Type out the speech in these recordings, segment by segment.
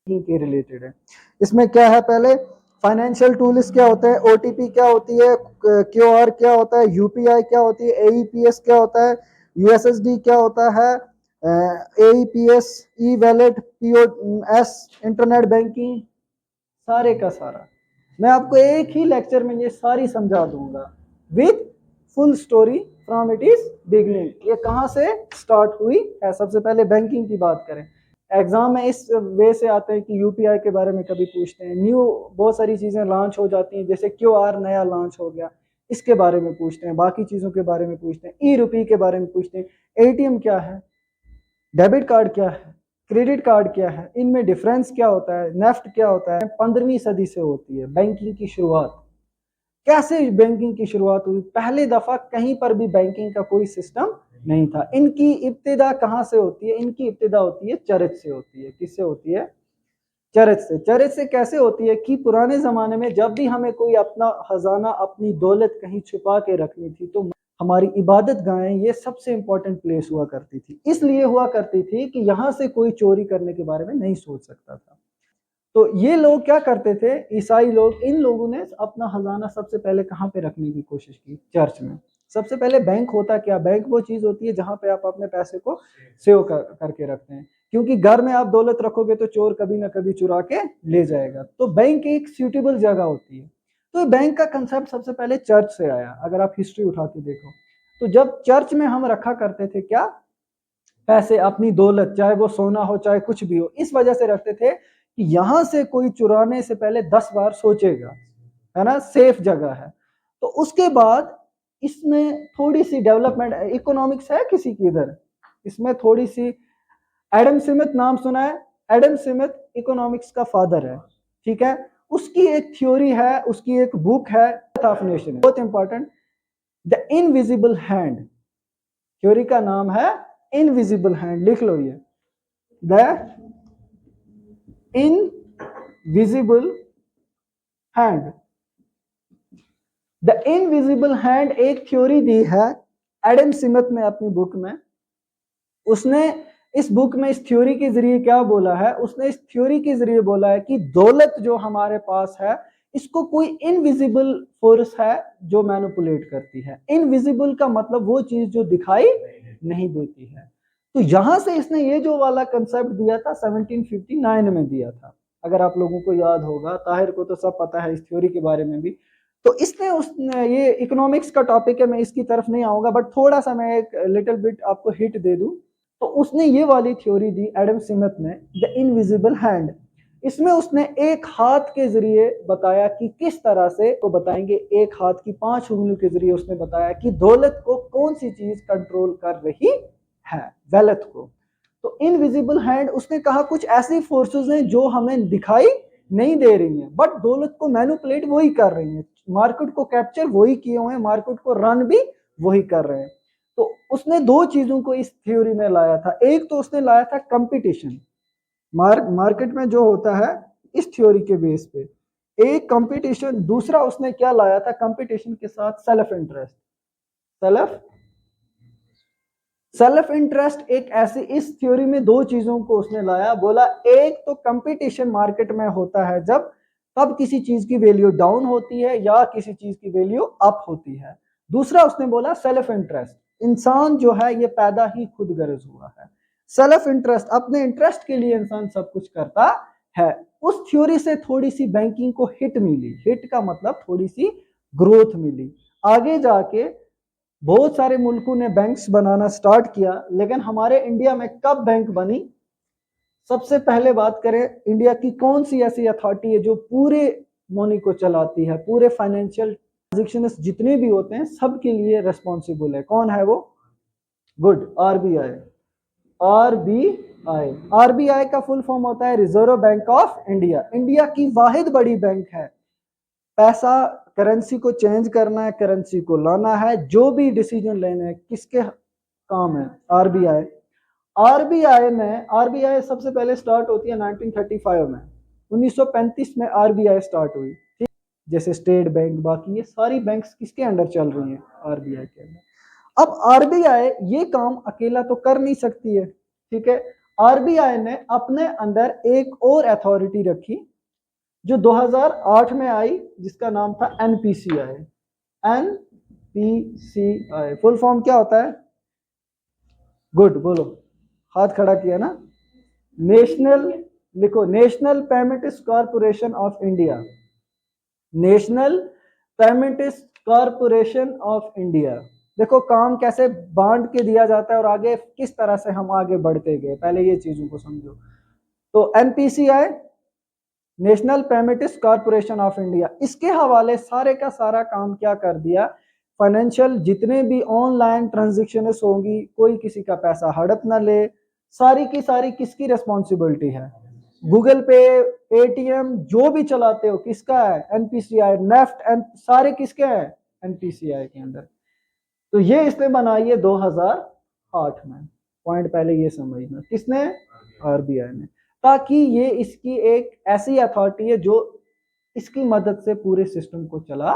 के रिलेटेड है। इसमें क्या है, पहले फाइनेंशियल टूल्स क्या होते हैं, ओटीपी क्या होती है, क्यूआर क्या होता है, यूपीआई क्या होती है, एईपीएस क्या होता है, यूएसएसडी क्या होता है, एईपीएस, ई वैलेट, पीओएस, इंटरनेट बैंकिंग, सारे का सारा मैं आपको एक ही लेक्चर में ये सारी समझा दूंगा with full story from it is beginning. ये कहाँ से स्टार्ट हुई है। सबसे पहले बैंकिंग की बात करें, एग्जाम में इस वे से आते हैं कि यूपीआई के बारे में कभी पूछते हैं, न्यू बहुत सारी चीजें लॉन्च हो जाती हैं, जैसे क्यूआर नया लॉन्च हो गया, इसके बारे में पूछते हैं, बाकी चीजों के बारे में पूछते हैं, ई रुपी के बारे में पूछते हैं, एटीएम क्या है, डेबिट कार्ड क्या है, क्रेडिट कार्ड क्या है, इनमें डिफरेंस क्या होता है, नेफ्ट क्या होता है। 15वीं सदी से होती है बैंकिंग की शुरुआत। कैसे बैंकिंग की शुरुआत हुई, पहली दफा कहीं पर भी बैंकिंग का कोई सिस्टम नहीं था। इनकी इब्तिदा कहाँ से होती है, इनकी इब्तिदा होती है चर्च से होती है। किससे होती है, चर्च से। चर्च से कैसे होती है कि पुराने जमाने में जब भी हमें कोई अपना खजाना, अपनी दौलत कहीं छुपा के रखनी थी, तो हमारी इबादत गाहें ये सबसे इंपॉर्टेंट प्लेस हुआ करती थी। इसलिए हुआ करती थी कि यहाँ से कोई चोरी करने के बारे में नहीं सोच सकता था। तो ये लोग क्या करते थे, ईसाई लोग, इन लोगों ने अपना खजाना सबसे पहले कहाँ पे रखने की कोशिश की, चर्च में। सबसे पहले बैंक होता क्या, बैंक वो चीज होती है जहां पे आप अपने पैसे को सेव करके रखते हैं, क्योंकि घर में आप दौलत रखोगे तो चोर कभी ना कभी चुरा के ले जाएगा। तो बैंक एक सूटेबल जगह होती है। तो बैंक का कंसेप्ट सबसे पहले चर्च से आया। अगर आप हिस्ट्री उठा के देखो तो जब चर्च में हम रखा करते थे क्या, पैसे, अपनी दौलत, चाहे वो सोना हो चाहे कुछ भी हो, इस वजह से रखते थे कि यहां से कोई चुराने से पहले 10 बार सोचेगा, है ना, सेफ जगह है। तो उसके बाद इसमें थोड़ी सी डेवलपमेंट, इकोनॉमिक्स है किसी की इधर, इसमें थोड़ी सी, एडम स्मिथ नाम सुना है, एडम स्मिथ इकोनॉमिक्स का फादर है, ठीक है। उसकी एक थ्योरी है, उसकी एक बुक है ऑफ नेशन, बहुत important, the invisible hand. Theory का नाम है इनविजिबल हैंड, लिख लो ये, the invisible hand. The invisible hand एक थ्योरी दी है एडम स्मिथ ने अपनी बुक में। उसने इस बुक में इस थ्योरी के जरिए क्या बोला है, उसने इस थ्योरी के जरिए बोला है कि दौलत जो हमारे पास है, इसको कोई इनविजिबल फोर्स है जो मैनिपुलेट करती है। इनविजिबल का मतलब वो चीज जो दिखाई नहीं देती है। तो यहां से इसने ये जो वाला कंसेप्ट दिया था 1759 में दिया था, अगर आप लोगों को याद होगा। ताहिर को तो सब पता है इस थ्योरी के बारे में भी। तो इसने उसने, ये इकोनॉमिक्स का टॉपिक है, मैं इसकी तरफ नहीं आऊंगा, बट थोड़ा सा मैं एक लिटिल बिट आपको हिट दे दूं। तो उसने ये वाली थ्योरी दी एडम स्मिथ ने, द इनविजिबल हैंड। इसमें उसने एक हाथ के जरिए बताया कि किस तरह से, तो बताएंगे एक हाथ की 5 उंगलियों के जरिए उसने बताया कि दौलत को कौन सी चीज कंट्रोल कर रही है, वेल्थ को। तो इनविजिबल हैंड, उसने कहा कुछ ऐसी फोर्सेस हैं जो हमें दिखाई नहीं दे रही हैं, बट दौलत को मैनिपुलेट वही कर रही हैं, मार्केट को कैप्चर वही किए हुए हैं, मार्केट को रन भी वही कर रहे हैं। तो उसने दो चीजों को इस थ्योरी में लाया था। एक तो उसने लाया था कंपटीशन, मार्केट में जो होता है इस थ्योरी के बेस पे, एक कंपटीशन। दूसरा उसने क्या लाया था कंपटीशन के साथ, सेल्फ इंटरेस्ट। सेल्फ इंटरेस्ट एक ऐसी, इस थ्योरी में दो चीजों को उसने लाया। बोला एक तो कंपटीशन मार्केट में होता है जब, तब किसी चीज की वैल्यू डाउन होती है या किसी चीज की वैल्यू अप होती है। दूसरा उसने बोला सेल्फ इंटरेस्ट, इंसान जो है ये पैदा ही खुद गर्ज हुआ है। सेल्फ इंटरेस्ट, अपने इंटरेस्ट के लिए इंसान सब कुछ करता है। उस थ्योरी से थोड़ी सी बैंकिंग को हिट मिली, हिट का मतलब थोड़ी सी ग्रोथ मिली। आगे जाके बहुत सारे मुल्कों ने बैंक्स बनाना स्टार्ट किया, लेकिन हमारे इंडिया में कब बैंक बनी? सबसे पहले बात करें, इंडिया की कौन सी ऐसी अथॉरिटी है जो पूरे मनी को चलाती है, पूरे फाइनेंशियल ट्रांजेक्शन जितने भी होते हैं सबके लिए रेस्पॉन्सिबल है? कौन है वो? Good, RBI. आरबीआई, आरबीआई का फुल फॉर्म होता है reserve bank of India. India की वाहिद बड़ी बैंक है। पैसा, करेंसी को चेंज करना है, करेंसी को लाना है, जो भी डिसीजन लेने हैं, किसके काम है? आरबीआई। आरबीआई सबसे पहले स्टार्ट होती है 1935 में, 1935 में आरबीआई स्टार्ट हुई, ठीक। जैसे स्टेट बैंक, बाकी ये सारी बैंक्स किसके अंडर चल रही हैं? आरबीआई के अंडर। अब आरबीआई ये काम अकेला तो कर नहीं सकती है, ठीक है। आरबीआई ने अपने अंदर एक और अथॉरिटी रखी जो 2008 में आई, जिसका नाम था एनपीसीआई। एनपीसीआई फुल फॉर्म क्या होता है? गुड, बोलो, हाथ खड़ा किया ना। नेशनल, लिखो, national payments corporation of India. National payments corporation of India. देखो काम कैसे बांट के दिया जाता है और आगे किस तरह से हम आगे बढ़ते गए, पहले ये चीजों को समझो। तो NPCI, national payments corporation of India, इसके हवाले सारे का सारा काम क्या कर दिया, फाइनेंशियल जितने भी ऑनलाइन ट्रांजेक्शन होंगी, कोई किसी का पैसा हड़प ना ले, सारी की सारी किसकी रिस्पॉन्सिबिलिटी है? गूगल पे, पेटीएम जो भी चलाते हो किसका है? एनपीसीआई। नेफ्ट एंड सारे किसके हैं? एनपीसीआई के अंदर। तो ये इसने बनाई है 2008 में। पॉइंट पहले ये समझना, किसने? आरबीआई ने, ताकि ये इसकी एक ऐसी अथॉरिटी है जो इसकी मदद से पूरे सिस्टम को चला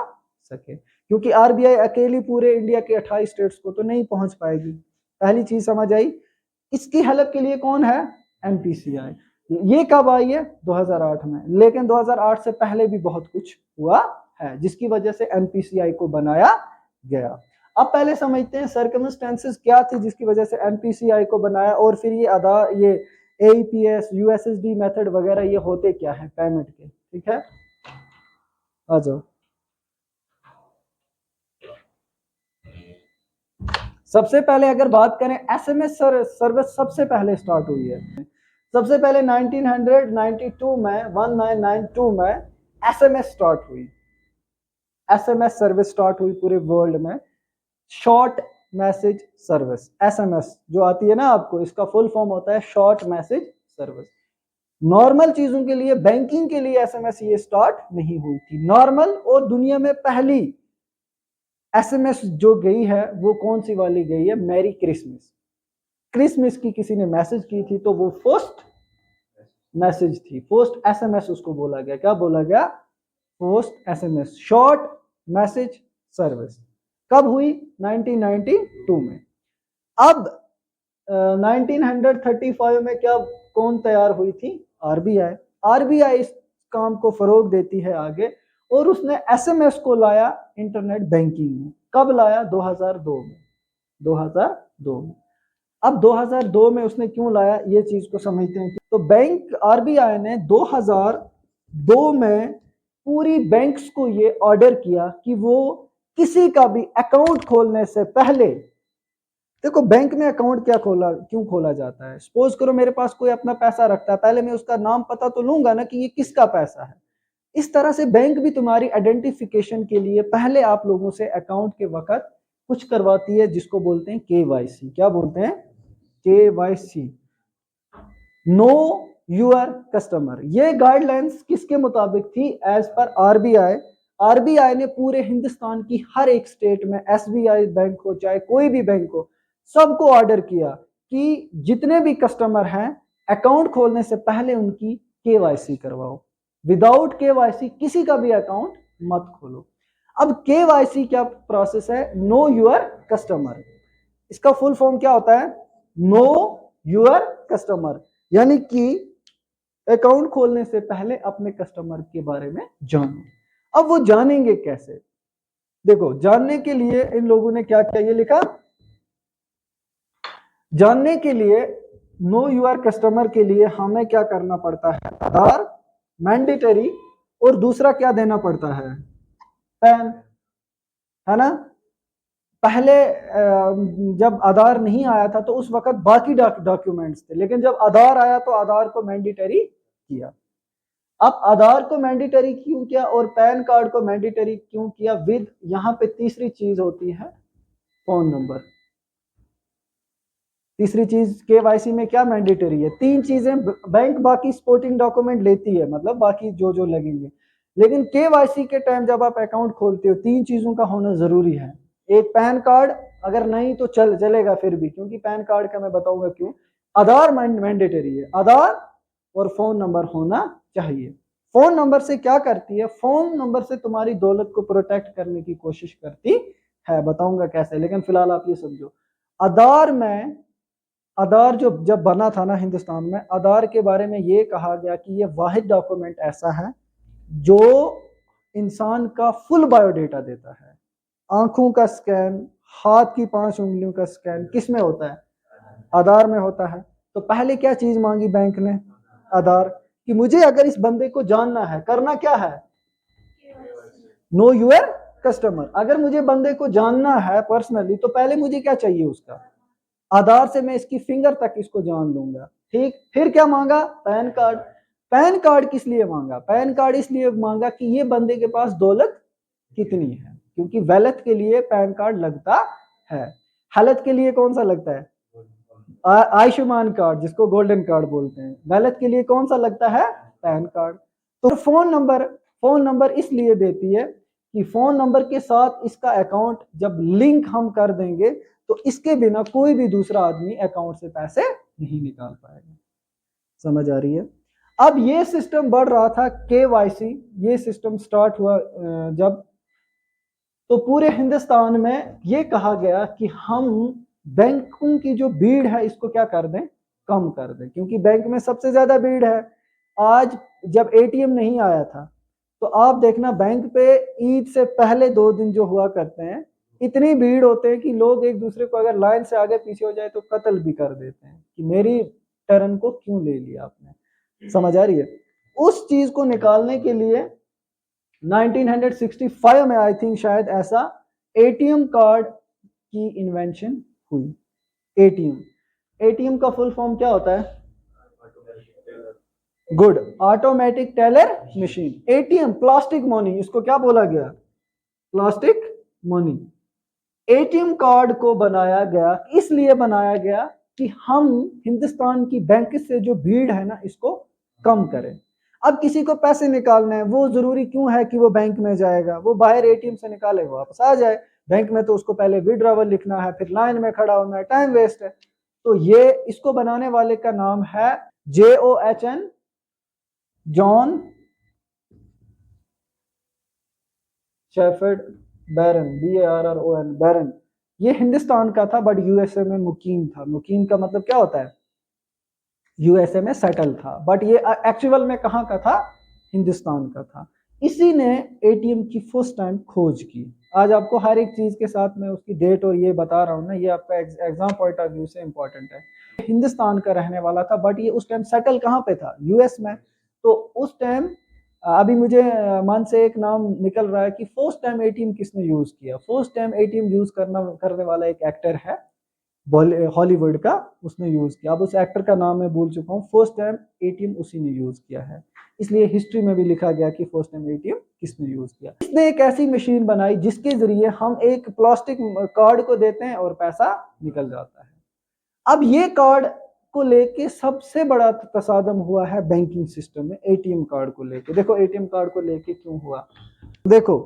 सके, क्योंकि आरबीआई अकेली पूरे इंडिया के 28 स्टेट्स को तो नहीं पहुंच पाएगी। पहली चीज समझ आई। इसकी हेल्प के लिए कौन है? एनपीसीआई। ये कब आई है? 2008 में। लेकिन 2008 से पहले भी बहुत कुछ हुआ है जिसकी वजह से एनपीसीआई को बनाया गया। अब पहले समझते हैं सर्कमस्टेंसेस क्या थी जिसकी वजह से एनपीसीआई को बनाया, और फिर ये एईपीएस, यूएसएसडी मेथड वगैरह ये होते क्या है पेमेंट के। ठीक है, आ जाओ। सबसे पहले अगर बात करें, एसएमएस सर्विस सबसे पहले स्टार्ट हुई है। सबसे पहले 1992 में, 1992 में एसएमएस स्टार्ट हुई। एसएमएस सर्विस स्टार्ट हुई पूरे वर्ल्ड में। शॉर्ट मैसेज सर्विस, एसएमएस जो आती है ना आपको, इसका फुल फॉर्म होता है शॉर्ट मैसेज सर्विस। नॉर्मल चीजों के लिए, बैंकिंग के लिए एसएमएस ये स्टार्ट नहीं हुई थी नॉर्मल। और दुनिया में पहली एसएमएस जो गई है वो कौन सी वाली गई है? Merry Christmas. क्रिसमस की किसी ने मैसेज की थी तो वो फर्स्ट मैसेज थी, फर्स्ट एसएमएस उसको बोला गया। क्या बोला गया? First SMS, short message service. कब हुई? 1992 में। अब 1935 में क्या, कौन तैयार हुई थी? आरबीआई। आरबीआई इस काम को फरोग देती है आगे, और उसने एसएमएस को लाया इंटरनेट बैंकिंग में। कब लाया? 2002 में। 2002 में। अब 2002 में उसने क्यों लाया, ये चीज को समझते हैं। तो बैंक, आरबीआई ने 2002 में पूरी बैंक्स को ये ऑर्डर किया कि वो किसी का भी अकाउंट खोलने से पहले, देखो बैंक में अकाउंट क्यों खोला जाता है? सपोज करो मेरे पास कोई अपना पैसा रखता है, पहले मैं उसका नाम पता तो लूंगा ना कि ये किसका पैसा है। इस तरह से बैंक भी तुम्हारी आइडेंटिफिकेशन के लिए पहले आप लोगों से अकाउंट के वक्त कुछ करवाती है जिसको बोलते हैं केवाईसी। क्या बोलते हैं? KYC, know your customer. ये गाइडलाइंस किसके मुताबिक थी? As per RBI. आरबीआई ने पूरे हिंदुस्तान की हर एक स्टेट में, एसबीआई बैंक हो चाहे कोई भी बैंक हो, सबको ऑर्डर किया कि जितने भी कस्टमर हैं अकाउंट खोलने से पहले उनकी केवाईसी करवाओ। विदाउट केवाईसी किसी का भी अकाउंट मत खोलो। अब केवाईसी क्या प्रोसेस है? Know your customer. इसका फुल फॉर्म क्या होता है? नो यूर कस्टमर, यानी कि अकाउंट खोलने से पहले अपने कस्टमर के बारे में जानो। अब वो जानेंगे कैसे? देखो, जानने के लिए इन लोगों ने क्या किया, ये लिखा। जानने के लिए नो यूर कस्टमर के लिए हमें क्या करना पड़ता है? आधार मैंडेटरी, और दूसरा क्या देना पड़ता है? पैन, है ना। पहले जब आधार नहीं आया था तो उस वक्त बाकी डॉक्यूमेंट्स थे, लेकिन जब आधार आया तो आधार को मैंडेटरी किया। अब आधार को मैंडेटरी क्यों किया और पैन कार्ड को मैंडेटरी क्यों किया? विद, यहाँ पे तीसरी चीज होती है फोन नंबर। तीसरी चीज केवाईसी में क्या मैंडेटरी है? तीन चीजें बैंक बाकी सपोर्टिंग डॉक्यूमेंट लेती है, मतलब बाकी जो जो लगेंगे, लेकिन केवाईसी के टाइम जब आप अकाउंट खोलते हो तीन चीजों का होना जरूरी है। एक पैन कार्ड, अगर नहीं तो चलेगा फिर भी, क्योंकि पैन कार्ड का मैं बताऊंगा क्यों। आधार मैंडेटरी है, आधार और फोन नंबर होना चाहिए। फोन नंबर से क्या करती है? फोन नंबर से तुम्हारी दौलत को प्रोटेक्ट करने की कोशिश करती है, बताऊंगा कैसे, लेकिन फिलहाल आप ये समझो। आधार में आधार जो जब बना था ना हिंदुस्तान में, आधार के बारे में ये कहा गया कि ये वाहिद डॉक्यूमेंट ऐसा है जो इंसान का फुल बायोडेटा देता है। आंखों का स्कैन, हाथ की 5 उंगलियों का स्कैन किस में होता है? आधार में होता है। तो पहले क्या चीज मांगी बैंक ने? आधार। कि मुझे अगर इस बंदे को जानना है, करना क्या है? Know your customer. अगर मुझे बंदे को जानना है पर्सनली तो पहले मुझे क्या चाहिए उसका? आधार से मैं इसकी फिंगर तक इसको जान लूंगा। ठीक, फिर क्या मांगा? Pan card. पैन कार्ड किस लिए मांगा? पैन कार्ड इसलिए मांगा कि ये बंदे के पास दौलत कितनी है, क्योंकि वेल्थ के लिए पैन कार्ड लगता है। हेल्थ के लिए कौन सा लगता है? आयुष्मान कार्ड, जिसको गोल्डन कार्ड बोलते हैं। वेल्थ के लिए कौन सा लगता है? Pan card. तो फोन नंबर इसलिए देती है कि फोन नंबर के साथ इसका अकाउंट जब लिंक हम कर देंगे तो इसके बिना कोई भी दूसरा आदमी अकाउंट से पैसे नहीं निकाल पाएगा। समझ आ रही है? अब ये सिस्टम बढ़ रहा था, KYC, ये सिस्टम स्टार्ट हुआ जब, तो पूरे हिंदुस्तान में ये कहा गया कि हम बैंकों की जो भीड़ है इसको क्या कर दें? कम कर दें, क्योंकि बैंक में सबसे ज्यादा भीड़ है। आज जब ATM नहीं आया था तो आप देखना बैंक पे ईद से पहले 2 दिन जो हुआ करते हैं, इतनी भीड़ होते हैं कि लोग एक दूसरे को अगर लाइन से आगे पीछे हो जाए तो कत्ल भी कर देते हैं कि मेरी टर्न को क्यों ले लिया आपने। समझ आ रही है? उस चीज को निकालने के लिए 1965 में आई थिंक शायद ऐसा ATM कार्ड की इन्वेंशन हुई। ATM का फुल फॉर्म क्या होता है? Good, automatic teller machine. ATM plastic money, इसको क्या बोला गया? Plastic money. ATM कार्ड को बनाया गया, इसलिए बनाया गया कि हम हिंदुस्तान की बैंक से जो भीड़ है ना इसको कम करें। अब किसी को पैसे निकालने हैं, वो जरूरी क्यों है कि वो बैंक में जाएगा? वो बाहर ATM से निकाले वापस आ जाए। बैंक में तो उसको पहले विड्रॉवल लिखना है, फिर लाइन में खड़ा होना है, टाइम वेस्ट है। तो ये इसको बनाने वाले का नाम है JOHN, जॉन शेफर्ड बैरन, BARRON, बैरन। ये हिंदुस्तान का था बट USA में मुकीम था। मुकीम का मतलब क्या होता है? USA में सेटल था, बट ये एक्चुअल में कहाँ का था? हिंदुस्तान का था। इसी ने ATM की फर्स्ट टाइम खोज की। आज आपको हर एक चीज के साथ में उसकी डेट और ये बता रहा हूँ ना, ये आपका एग्जाम पॉइंट ऑफ व्यू से इंपॉर्टेंट है। हिंदुस्तान का रहने वाला था बट ये उस टाइम सेटल कहाँ पे था? US में। तो उस टाइम अभी मुझे मन से एक नाम निकल रहा है कि फर्स्ट टाइम ATM किसने यूज किया। फर्स्ट टाइम ATM यूज करने वाला एक एक्टर है हॉलीवुड का, उसने यूज किया। अब उस एक्टर का नाम मैं भूल चुका हूँ। फर्स्ट टाइम ATM उसी ने यूज किया है, इसलिए हिस्ट्री में भी लिखा गया कि फर्स्ट टाइम ATM किसने यूज किया। इसने एक ऐसी मशीन बनाई जिसके जरिए हम एक प्लास्टिक कार्ड को देते हैं और पैसा निकल जाता है। अब ये कार्ड को लेके सबसे बड़ा तसादम हुआ है बैंकिंग सिस्टम में ATM कार्ड को लेके। देखो ATM कार्ड को लेके क्यों हुआ। देखो,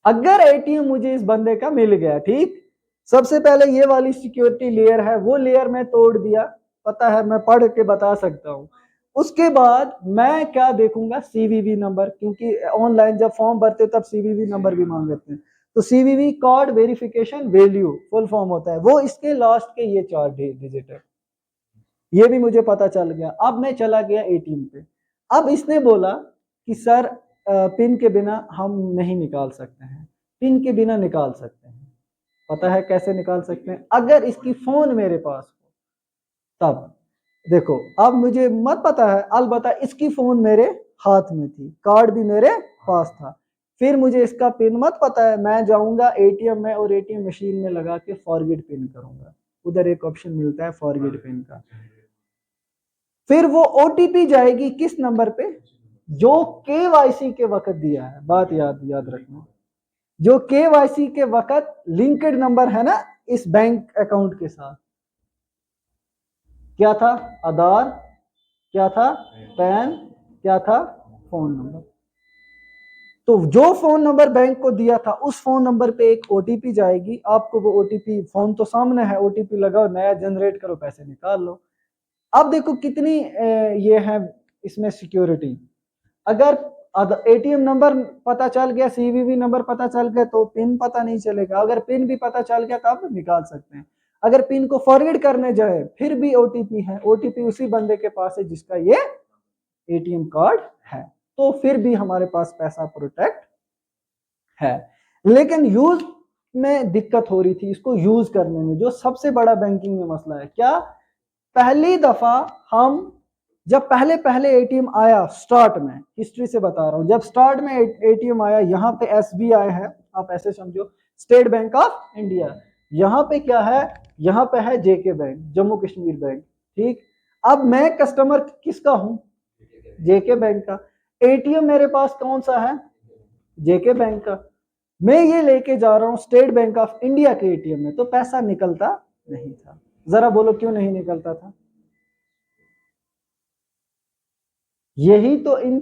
अगर ATM मुझे इस बंदे का मिल गया, ठीक, सबसे पहले ये वाली सिक्योरिटी लेयर है, वो लेयर मैं तोड़ दिया, पता है, मैं पढ़ के बता सकता हूँ। उसके बाद मैं क्या देखूंगा? CVV नंबर, क्योंकि ऑनलाइन जब फॉर्म भरते तब CVV नंबर भी मांगते हैं। तो CVV card verification value full form होता है, वो इसके लास्ट के ये 4 डिजिट है। ये भी मुझे पता चल गया। अब मैं चला गया ATM पे। अब इसने बोला कि सर पिन के बिना हम नहीं निकाल सकते हैं। पिन के बिना निकाल सकते हैं। पता है कैसे निकाल सकते हैं? अगर इसकी फोन मेरे पास हो तब। देखो, अब मुझे मत पता है, अलबत्ता इसकी फोन मेरे हाथ में थी, कार्ड भी मेरे पास था। फिर मुझे इसका पिन मत पता है, मैं जाऊंगा ATM में और ATM मशीन में लगा के फॉरगेट पिन करूंगा। उधर एक ऑप्शन मिलता है फॉरगेट पिन का। फिर वो OTP जाएगी किस नंबर पे? जो KYC के वक्त दिया है। बात याद रखना, जो KYC के वक्त लिंक्ड नंबर है ना इस बैंक अकाउंट के साथ। क्या था? आधार। क्या था? पैन। क्या था? Phone number. तो जो फोन नंबर बैंक को दिया था उस फोन नंबर पे एक OTP जाएगी। आपको वो OTP, फोन तो सामने है, OTP लगाओ, नया जनरेट करो, पैसे निकाल लो। अब देखो कितनी ये है इसमें सिक्योरिटी। अगर ATM नंबर पता चल गया, CVV नंबर पता चल गया तो पिन पता नहीं चलेगा। अगर पिन भी पता चल गया तब निकाल सकते हैं। अगर पिन को फॉरवर्ड करने जाए फिर भी ओटीपी है, ओटीपी उसी बंदे के पास है जिसका ये एटीएम कार्ड है, तो फिर भी हमारे पास पैसा प्रोटेक्ट है। लेकिन यूज में दिक्कत हो रही थी इसको यूज करने में, जो सबसे बड़ा बैंकिंग में मसला है। क्या? पहली दफा हम जब पहले पहले एटीएम आया स्टार्ट में, हिस्ट्री से बता रहा हूं, जब स्टार्ट में एटीएम आया, यहाँ पे एसबीआई है, आप ऐसे समझो, स्टेट बैंक ऑफ इंडिया। यहाँ पे क्या है? यहाँ पे है जेके बैंक, जम्मू कश्मीर बैंक, ठीक। अब मैं कस्टमर किसका हूं? जेके बैंक का। एटीएम मेरे पास कौन सा है? जेके बैंक का। मैं ये लेके जा रहा हूं स्टेट बैंक ऑफ इंडिया के एटीएम में, तो पैसा निकलता नहीं था। जरा बोलो क्यों नहीं निकलता था? यही तो इन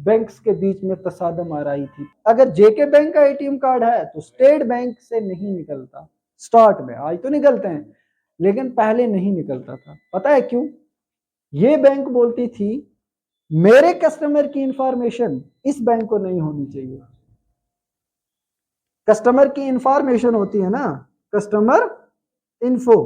बैंक्स के बीच में तसादम आ रही थी। अगर जेके बैंक का एटीएम कार्ड है तो स्टेट बैंक से नहीं निकलता। स्टार्ट में, आज तो निकलते हैं, लेकिन पहले नहीं निकलता था। पता है क्यों? ये बैंक बोलती थी मेरे कस्टमर की इंफॉर्मेशन इस बैंक को नहीं होनी चाहिए। कस्टमर की इंफॉर्मेशन होती है ना, कस्टमर इन्फो,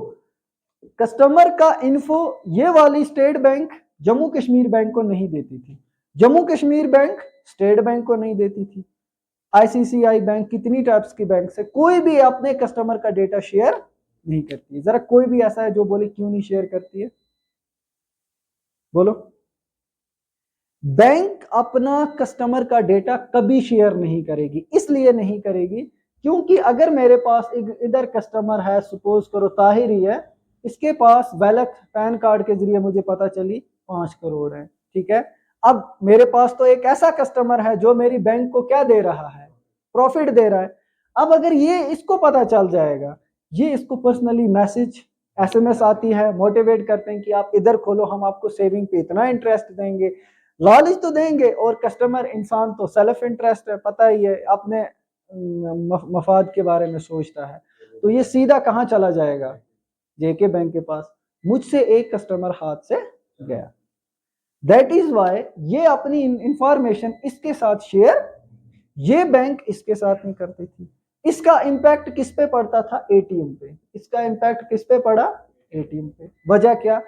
कस्टमर का इन्फो ये वाली state bank Jammu Kashmir bank को नहीं देती थी, Jammu Kashmir bank state bank को नहीं देती थी। आईसीआईसीआई बैंक, कितनी टाइप्स की बैंक से कोई भी अपने कस्टमर का डेटा शेयर नहीं करती है। जरा कोई भी ऐसा है जो बोले क्यों नहीं शेयर करती है? बोलो। बैंक अपना कस्टमर का डेटा कभी शेयर नहीं करेगी। इसलिए नहीं करेगी क्योंकि अगर मेरे पास इधर कस्टमर है, सपोज करो ताहिर ही है, इसके पास वैलेट पैन कार्ड के जरिए मुझे पता चली 5 करोड़ है, ठीक है। अब मेरे पास तो एक ऐसा कस्टमर है जो मेरी बैंक को क्या दे रहा है? प्रॉफिट दे रहा है। अब अगर ये इसको पता चल जाएगा, ये इसको पर्सनली मैसेज एसएमएस आती है, मोटिवेट करते हैं कि आप इधर खोलो, हम आपको सेविंग पे इतना इंटरेस्ट देंगे, लालच तो देंगे। और कस्टमर इंसान तो सेल्फ इंटरेस्ट है, पता ही है, अपने मफाद के बारे में सोचता है। तो ये सीधा कहाँ चला जाएगा? जेके बैंक के पास। मुझसे एक कस्टमर हाथ से गया, दैट इज वाई ये अपनी इंफॉर्मेशन इसके साथ शेयर ये बैंक इसके साथ नहीं करती थी। इसका इंपैक्ट किस पे पड़ता था? एटीएम पे। इसका इंपैक्ट किस पे पड़ा? एटीएम पे। वजह क्या?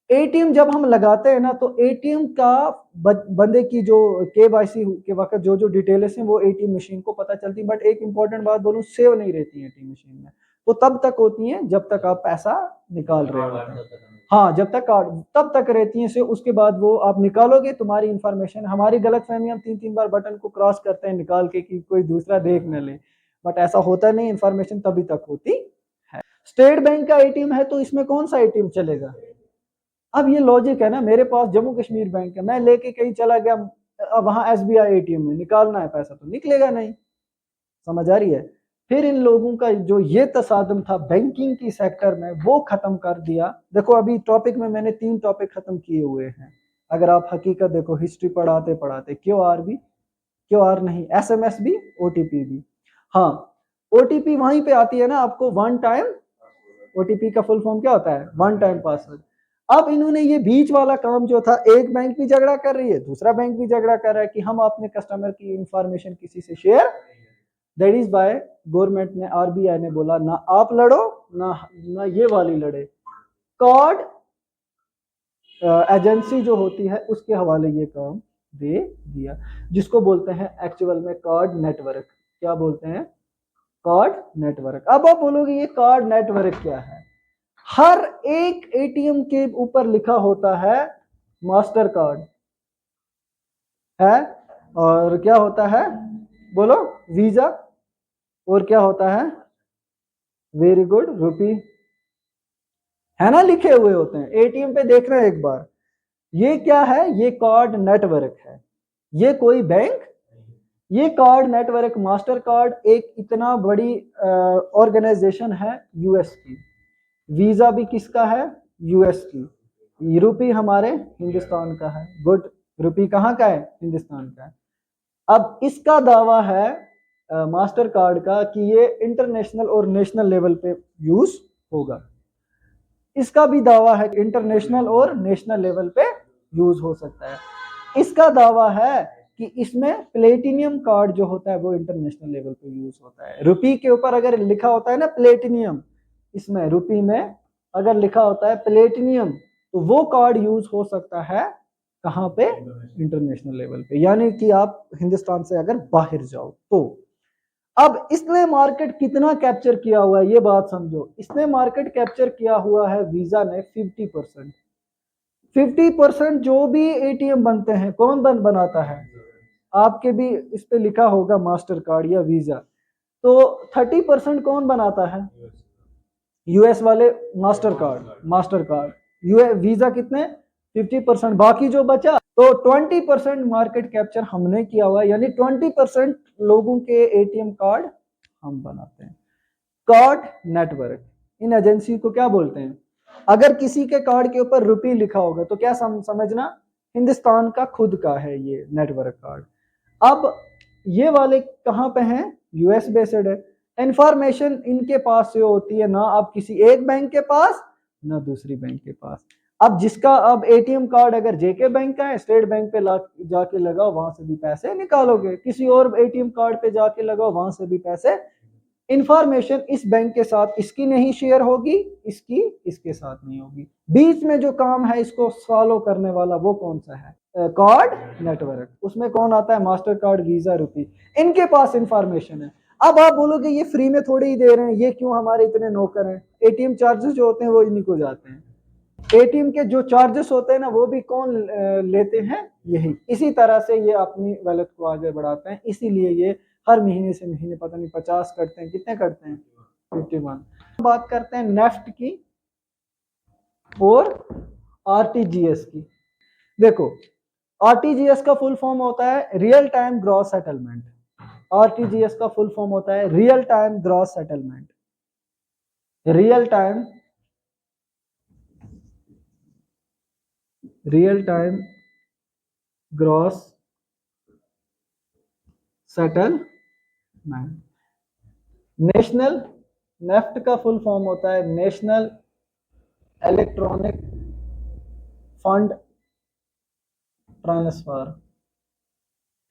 एटीएम जब हम लगाते हैं ना, तो एटीएम का बंदे की जो केवाईसी के वक्त जो जो डिटेल्स हैं वो एटीएम मशीन को पता चलती, बट एक इंपॉर्टेंट बात बोलूं, सेव नहीं रहती है एटीएम मशीन में। वो तब तक होती हैं जब तक आप पैसा निकाल रहे होते हैं। हाँ, जब तक कार्ड तब तक रहती है से, उसके बाद वो आप निकालोगे, तुम्हारी इंफॉर्मेशन, हमारी गलतफहमी, हम 3-3 बार बटन को क्रॉस करते हैं निकाल के कि कोई दूसरा देख न ले, बट ऐसा होता नहीं, इंफॉर्मेशन तभी तक होती है। स्टेट बैंक का एटीएम है तो इसमें कौन सा एटीएम चलेगा? अब ये लॉजिक है ना, मेरे पास जम्मू कश्मीर बैंक है, मैं लेके कहीं चला गया, अब वहां एसबीआई एटीएम में निकालना है पैसा तो निकलेगा नहीं। समझ आ रही है? फिर इन लोगों का जो ये तसादम था बैंकिंग की सेक्टर में, वो खत्म कर दिया। देखो अभी टॉपिक में मैंने 3 टॉपिक खत्म किए हुए हैं। अगर आप हकीकत देखो, हिस्ट्री पढ़ाते पढ़ाते, क्यूआर भी, क्यूआर नहीं, एसएमएस भी, ओटीपी भी। हाँ, ओटीपी वहीं पे आती है ना आपको, वन टाइम, ओटीपी का फुल फॉर्म क्या होता है? One time password. अब इन्होंने ये बीच वाला काम जो था, एक बैंक भी झगड़ा कर रही है, दूसरा बैंक भी झगड़ा कर रहा है कि हम अपने कस्टमर की इंफॉर्मेशन किसी से share, that is by government ने, आरबीआई ने बोला ना आप लड़ो ना ये वाली लड़े। कार्ड एजेंसी जो होती है उसके हवाले ये काम दे दिया, जिसको बोलते हैं एक्चुअल में कार्ड नेटवर्क। क्या बोलते हैं? Card network. अब आप बोलोगे ये कार्ड नेटवर्क क्या है? हर एक एटीएम के ऊपर लिखा होता है मास्टर कार्ड है, और क्या होता है? बोलो, वीजा, और क्या होता है? वेरी गुड, रुपी, है ना, लिखे हुए होते हैं एटीएम पे, देखना एक बार। ये क्या है? ये कार्ड नेटवर्क है, ये कोई बैंक। ये कार्ड नेटवर्क, मास्टर कार्ड एक इतना बड़ी ऑर्गेनाइजेशन है यूएस की। वीजा भी किसका है? यूएस की। रुपी हमारे हिंदुस्तान का है। गुड, रुपी कहाँ का है? हिंदुस्तान का है। अब इसका दावा है मास्टर कार्ड का कि ये इंटरनेशनल और नेशनल लेवल पे यूज होगा। इसका भी दावा है कि इंटरनेशनल और नेशनल लेवल पे यूज हो सकता है। इसका दावा है कि इसमें प्लेटिनियम कार्ड जो होता है वो इंटरनेशनल लेवल पे यूज होता है। रुपी के ऊपर अगर लिखा होता है ना प्लेटिनियम, इसमें रुपी में अगर लिखा होता है प्लेटिनियम, तो वो कार्ड यूज हो सकता है कहाँ पे, इंटरनेशनल लेवल पे, यानी कि आप हिंदुस्तान से अगर बाहर जाओ तो। अब इसने मार्केट कितना कैप्चर किया हुआ है ये बात समझो। इसने मार्केट कैप्चर किया हुआ है वीजा ने 50%। 50% जो भी एटीएम बनते हैं कौन बनाता है, आपके भी इस पे लिखा होगा मास्टर कार्ड या वीजा, तो 30% कौन बनाता है, यूएस वाले मास्टर कार्ड वीजा कितने 50%, बाकी जो बचा तो 20% मार्केट कैप्चर हमने किया हुआ है, यानी 20% लोगों के एटीएम कार्ड हम बनाते हैं। कार्ड नेटवर्क, इन एजेंसी को क्या बोलते हैं, अगर किसी के कार्ड के ऊपर रुपी लिखा होगा तो क्या समझना हिंदुस्तान का खुद का है ये नेटवर्क कार्ड। अब ये वाले कहाँ पे हैं, यूएस बेस्ड है। इंफॉर्मेशन इनके पास से होती है ना अब किसी एक बैंक के पास ना दूसरी बैंक के पास। अब जिसका अब एटीएम कार्ड अगर जेके बैंक का है, स्टेट बैंक पे जाके लगाओ वहां से भी पैसे निकालोगे, किसी और एटीएम कार्ड पे जाके लगाओ वहां से भी पैसे। इंफॉर्मेशन इस बैंक के साथ इसकी नहीं शेयर होगी, इसकी इसके साथ नहीं होगी। बीच में जो काम है इसको फॉलो करने वाला वो कौन सा है, कार्ड नेटवर्क। उसमें कौन आता है, मास्टर कार्ड, वीजा, रुपी, इनके पास इंफॉर्मेशन है। अब आप बोलोगे ये फ्री में थोड़ी ही दे रहे हैं, ये क्यों हमारे इतने नौकर हैं। एटीएम चार्जेस जो होते हैं वो इन्हीं को जाते हैं। एटीएम के जो चार्जेस होते हैं ना वो भी कौन लेते हैं, यही। इसी तरह से ये अपनी वेल्थ को आगे बढ़ाते हैं, इसीलिए ये हर महीने से महीने पता नहीं 50 करते हैं, कितने करते हैं 51। बात करते हैं नेफ्ट की और आरटीजीएस की। देखो आरटीजीएस का फुल फॉर्म होता है real time gross settlement. RTGS का फुल फॉर्म होता है real time gross settlement. Real time gross settlement. National, NEFT का फुल फॉर्म होता है नेशनल इलेक्ट्रॉनिक फंड ट्रांसफर,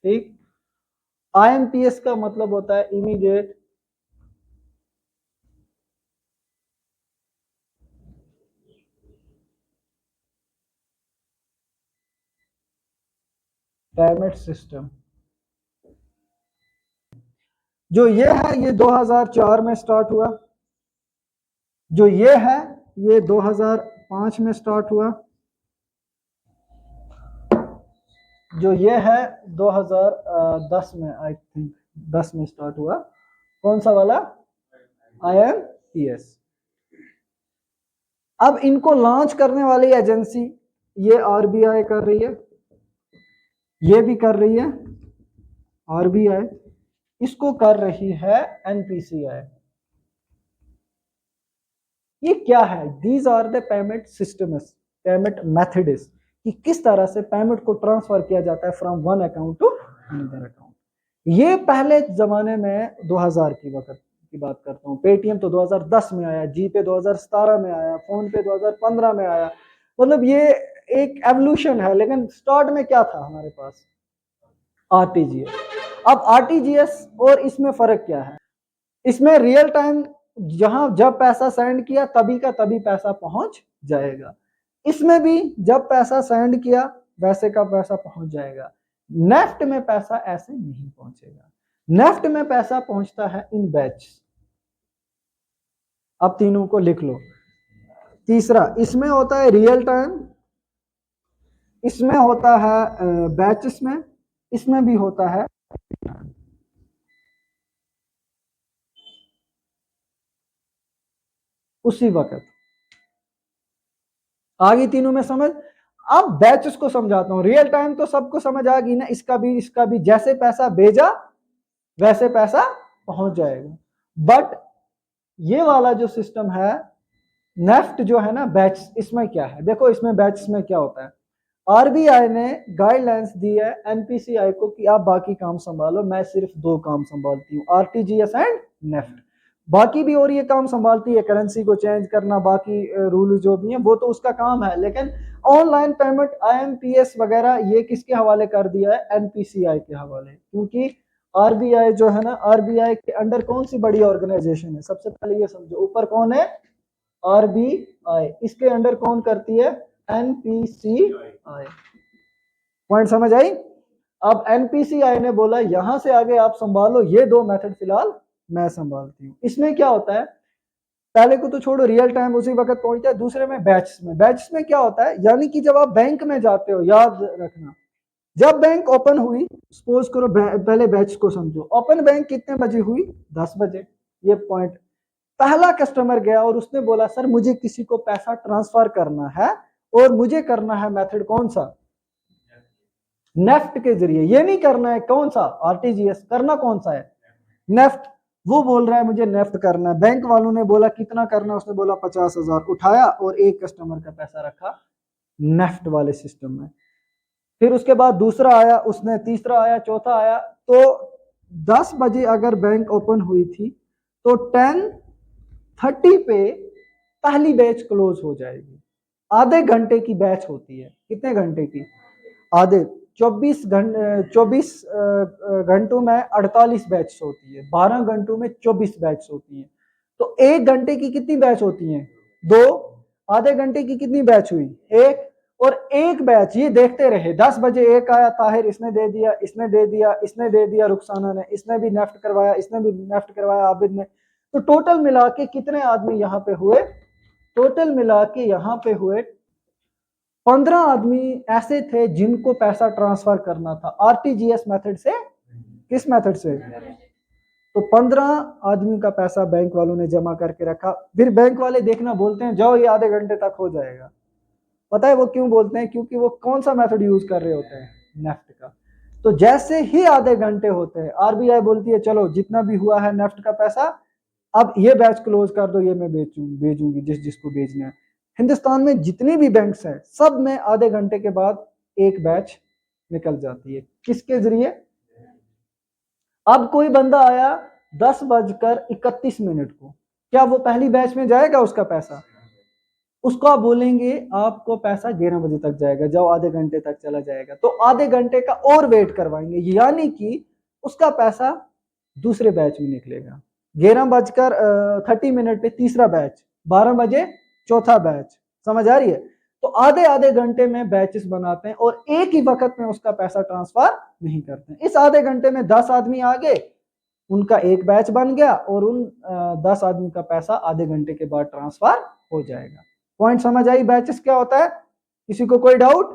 ठीक। आईएमपीएस का मतलब होता है इमीडिएट पेमेंट सिस्टम। जो ये है ये 2004 में स्टार्ट हुआ, जो ये है ये 2005 में स्टार्ट हुआ, जो ये है 2010 में, आई थिंक 10 में स्टार्ट हुआ। कौन सा वाला, आईएमपीएस। अब इनको लॉन्च करने वाली एजेंसी ये आरबीआई कर रही है, ये भी कर रही है आरबीआई, इसको कर रही है एनपीसीआई। ये क्या है, these are the payment systems, payment methods, कि किस तरह से पेमेंट को ट्रांसफर किया जाता है from one account to another account. ये पहले जमाने में 2000 की वक्त की बात करता हूँ। पेटीएम तो 2010 में आया, जीपे 2017 में आया, फोन पे 2015 में आया, मतलब ये एक एवोल्यूशन है। लेकिन स्टार्ट में क्या था हमारे पास, आरटीजीएस। अब आरटीजीएस और इसमें फर्क क्या है, इसमें रियल टाइम जहां जब पैसा सेंड किया तभी का तभी पैसा पहुंच जाएगा, इसमें भी जब पैसा सेंड किया वैसे का पैसा पहुंच जाएगा। नेफ्ट में पैसा ऐसे नहीं पहुंचेगा, नेफ्ट में पैसा पहुंचता है इन बैच। अब तीनों को लिख लो। तीसरा इसमें होता है रियल टाइम, इसमें होता है बैचेस में, इसमें भी होता है उसी वक्त। आगे तीनों में समझ। अब बैचेस को समझाता हूं। रियल टाइम तो सबको समझ आ गई ना, इसका भी जैसे पैसा भेजा वैसे पैसा पहुंच जाएगा। बट ये वाला जो सिस्टम है नेफ्ट जो है ना बैच, इसमें क्या है देखो, इसमें बैच में क्या होता है, आरबीआई ने गाइडलाइंस दी है एनपीसीआई को कि आप बाकी काम संभालो, मैं सिर्फ 2 काम संभालती हूँ, आरटीजीएस एंड नेफ्ट। बाकी भी और ये काम संभालती है, करेंसी को चेंज करना, बाकी रूल जो भी हैं वो तो उसका काम है। लेकिन ऑनलाइन पेमेंट, आईएमपीएस वगैरह ये किसके हवाले कर दिया है, एनपीसीआई के हवाले। क्योंकि आरबीआई जो है ना, आरबीआई के अंडर कौन सी बड़ी ऑर्गेनाइजेशन है, सबसे पहले ये समझो, ऊपर कौन है, RBI, इसके अंडर कौन करती है? NPCI। पॉइंट समझ आई? अब NPCI ने बोला यहां से आगे आप संभालो, ये दो मेथड फिलहाल मैं संभालती हूँ। इसमें क्या होता है, पहले को तो छोड़ो, रियल टाइम उसी वक्त पहुंचता है। दूसरे में बैचेस में। बैचेस में क्या होता है, यानी कि जब आप बैंक में जाते हो, याद रखना, जब बैंक ओपन हुई, सपोज करो पहले बैच को समझो, ओपन बैंक कितने बजे हुई? 10 बजे। ये पॉइंट, पहला कस्टमर गया और उसने बोला सर मुझे किसी को पैसा ट्रांसफर करना है और मुझे करना है मेथड कौन सा? नेफ्ट के जरिए। ये नहीं करना है कौन सा? आरटीजीएस। करना कौन सा है? नेफ्ट। वो बोल रहा है मुझे नेफ्ट करना है। बैंक वालों ने बोला कितना करना है? उसने बोला 50,000। उठाया और एक कस्टमर का पैसा रखा नेफ्ट वाले सिस्टम में। फिर उसके बाद दूसरा आया, उसने तीसरा आया, चौथा आया। तो 10 बजे अगर बैंक ओपन हुई थी तो 10:30 पे पहली बैच क्लोज हो जाएगी। आधे घंटे की बैच होती है। कितने घंटे की? आधे। 24 घंटों में 48 बैच होती है। 12 घंटों में 24 बैच होती है। तो 1 घंटे की कितनी बैच होती है? 2। आधे घंटे की कितनी बैच हुई? 1। और एक बैच ये देखते रहे, 10 बजे एक आया ताहिर, इसने दे दिया, इसने दे दिया, इसने दे दिया, रुखसाना ने, इसने भी नेफ्ट करवाया, इसने भी नेफ्ट करवाया, आबिद ने। तो टोटल मिला के कितने आदमी यहाँ पे हुए? टोटल मिला के यहाँ पे हुए 15 आदमी ऐसे थे जिनको पैसा ट्रांसफर करना था आरटीजीएस मेथड से। किस मेथड से? तो 15 आदमी का पैसा बैंक वालों ने जमा करके रखा। फिर बैंक वाले देखना बोलते हैं जाओ ये आधे घंटे तक हो जाएगा। पता है वो क्यों बोलते हैं? क्योंकि वो कौन सा मेथड यूज कर रहे होते हैं? नेफ्ट का। तो जैसे ही आधे घंटे होते हैं, आरबीआई बोलती है चलो जितना भी हुआ है नेफ्ट का पैसा, अब ये बैच क्लोज कर दो, ये मैं भेजूंगी जिस जिसको भेजना है। हिंदुस्तान में जितनी भी बैंक्स हैं सब में आधे घंटे के बाद एक बैच निकल जाती है। किसके जरिए? अब कोई बंदा आया 10:31 को, क्या वो पहली बैच में जाएगा उसका पैसा? उसको आप बोलेंगे आपको पैसा 11 बजे तक जाएगा, जाओ आधे घंटे तक चला जाएगा। तो आधे घंटे का और वेट करवाएंगे, यानी कि उसका पैसा दूसरे बैच में निकलेगा। 11:30 पे तीसरा बैच, 12 बजे चौथा बैच। समझ आ रही है? तो आधे आधे घंटे में बैचेस बनाते हैं और एक ही वक्त में उसका पैसा ट्रांसफर नहीं करते हैं। इस आधे घंटे में 10 आदमी आ गए, उनका एक बैच बन गया और उन 10 आदमी का पैसा आधे घंटे के बाद ट्रांसफर हो जाएगा। पॉइंट समझ आई? बैचेस क्या होता है? किसी को कोई डाउट?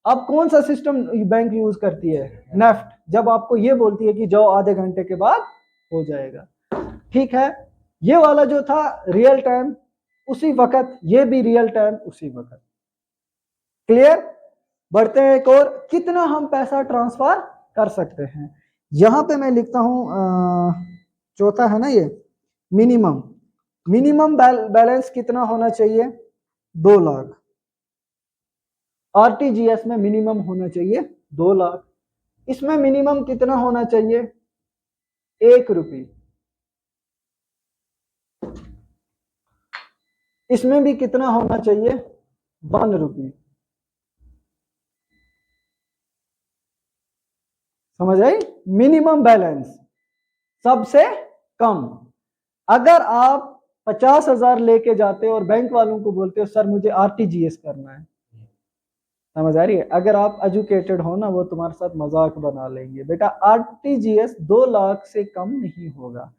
अब कौन सा सिस्टम बैंक यूज करती है? नेफ्ट। जब आपको ये बोलती है कि जाओ आधे घंटे के बाद हो जाएगा। ठीक है, ये वाला जो था रियल टाइम उसी वक्त, ये भी रियल टाइम उसी वक्त। क्लियर? बढ़ते हैं एक और, कितना हम पैसा ट्रांसफर कर सकते हैं। यहां पे मैं लिखता हूं चौथा है ना ये, मिनिमम। मिनिमम बैलेंस कितना होना चाहिए? 2 लाख। आरटीजीएस में मिनिमम होना चाहिए 2 लाख। इसमें मिनिमम कितना होना चाहिए? 1 रुपये। इसमें भी कितना होना चाहिए? 1 रुपये। समझ आई? मिनिमम बैलेंस सबसे कम। अगर आप 50,000 लेके जाते हो और बैंक वालों को बोलते हो सर मुझे आरटीजीएस करना है, समझ आ रही है? अगर आप एजुकेटेड हो ना, वो तुम्हारे साथ मजाक बना लेंगे। बेटा आरटीजीएस 2 लाख से कम नहीं होगा।